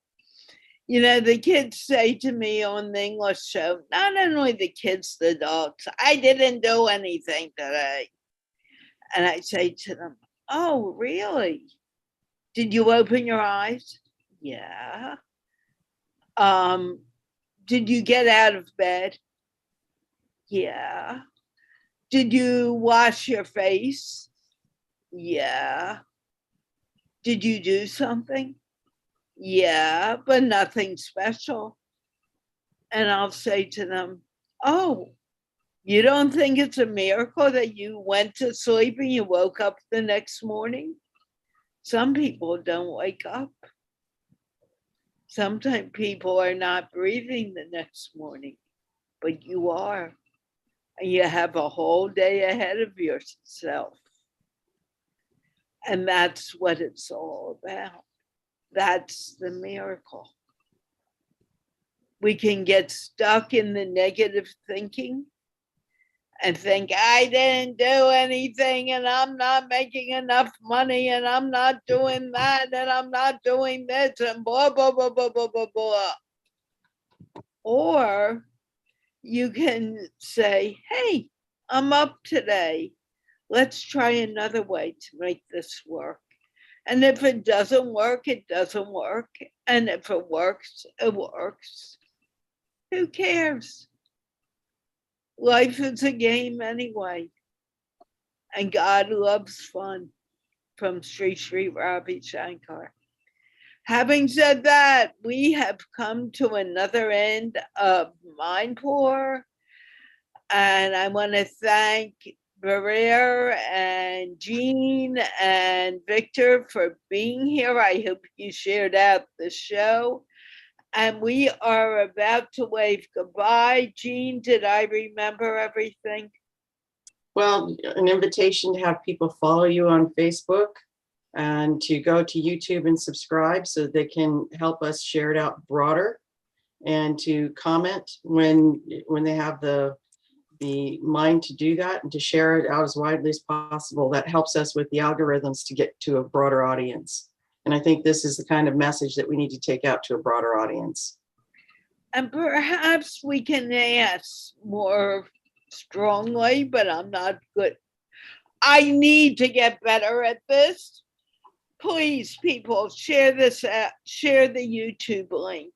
You know, the kids say to me on the English show, not only the kids, the adults, I didn't do anything today. And I say to them, oh, really? Did you open your eyes? Yeah. Did you get out of bed? Yeah. Did you wash your face? Yeah. Did you do something? Yeah, but nothing special. And I'll say to them, oh, you don't think it's a miracle that you went to sleep and you woke up the next morning? Some people don't wake up. Sometimes people are not breathing the next morning, but you are. And you have a whole day ahead of yourself. And that's what it's all about. That's the miracle. We can get stuck in the negative thinking and think, I didn't do anything, and I'm not making enough money, and I'm not doing that, and I'm not doing this, and blah, blah, blah, blah, blah, blah, blah. Or you can say, hey, I'm up today. Let's try another way to make this work. And if it doesn't work, it doesn't work. And if it works, it works. Who cares? Life is a game anyway. And God loves fun, from Sri Sri Ravi Shankar. Having said that, we have come to another end of MindPlore. And I want to thank Burair and Jeanne and Victor for being here. I hope you shared out the show. And we are about to wave goodbye. Jeanne, did I remember everything? Well, an invitation to have people follow you on Facebook and to go to YouTube and subscribe so they can help us share it out broader, and to comment when they have the mind to do that, and to share it out as widely as possible. That helps us with the algorithms to get to a broader audience. And I think this is the kind of message that we need to take out to a broader audience. And perhaps we can ask more strongly, but I'm not good. I need to get better at this. Please, people, share this out, share the YouTube link,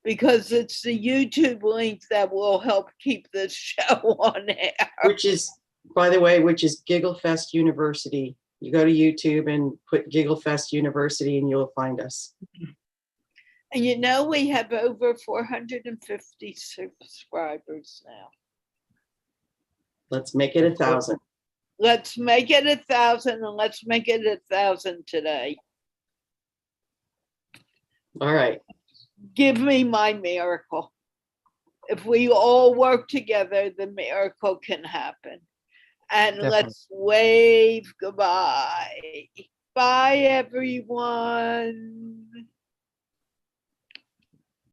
because it's the YouTube link that will help keep this show on air. Which is, by the way, GiggleFest University. You go to YouTube and put GiggleFest University and you'll find us. And you know, we have over 450 subscribers now. Let's make it 1,000. Let's make it 1,000, and let's make it 1,000 today. All right. Give me my miracle. If we all work together, the miracle can happen. And Definitely. Let's wave goodbye. Bye, everyone.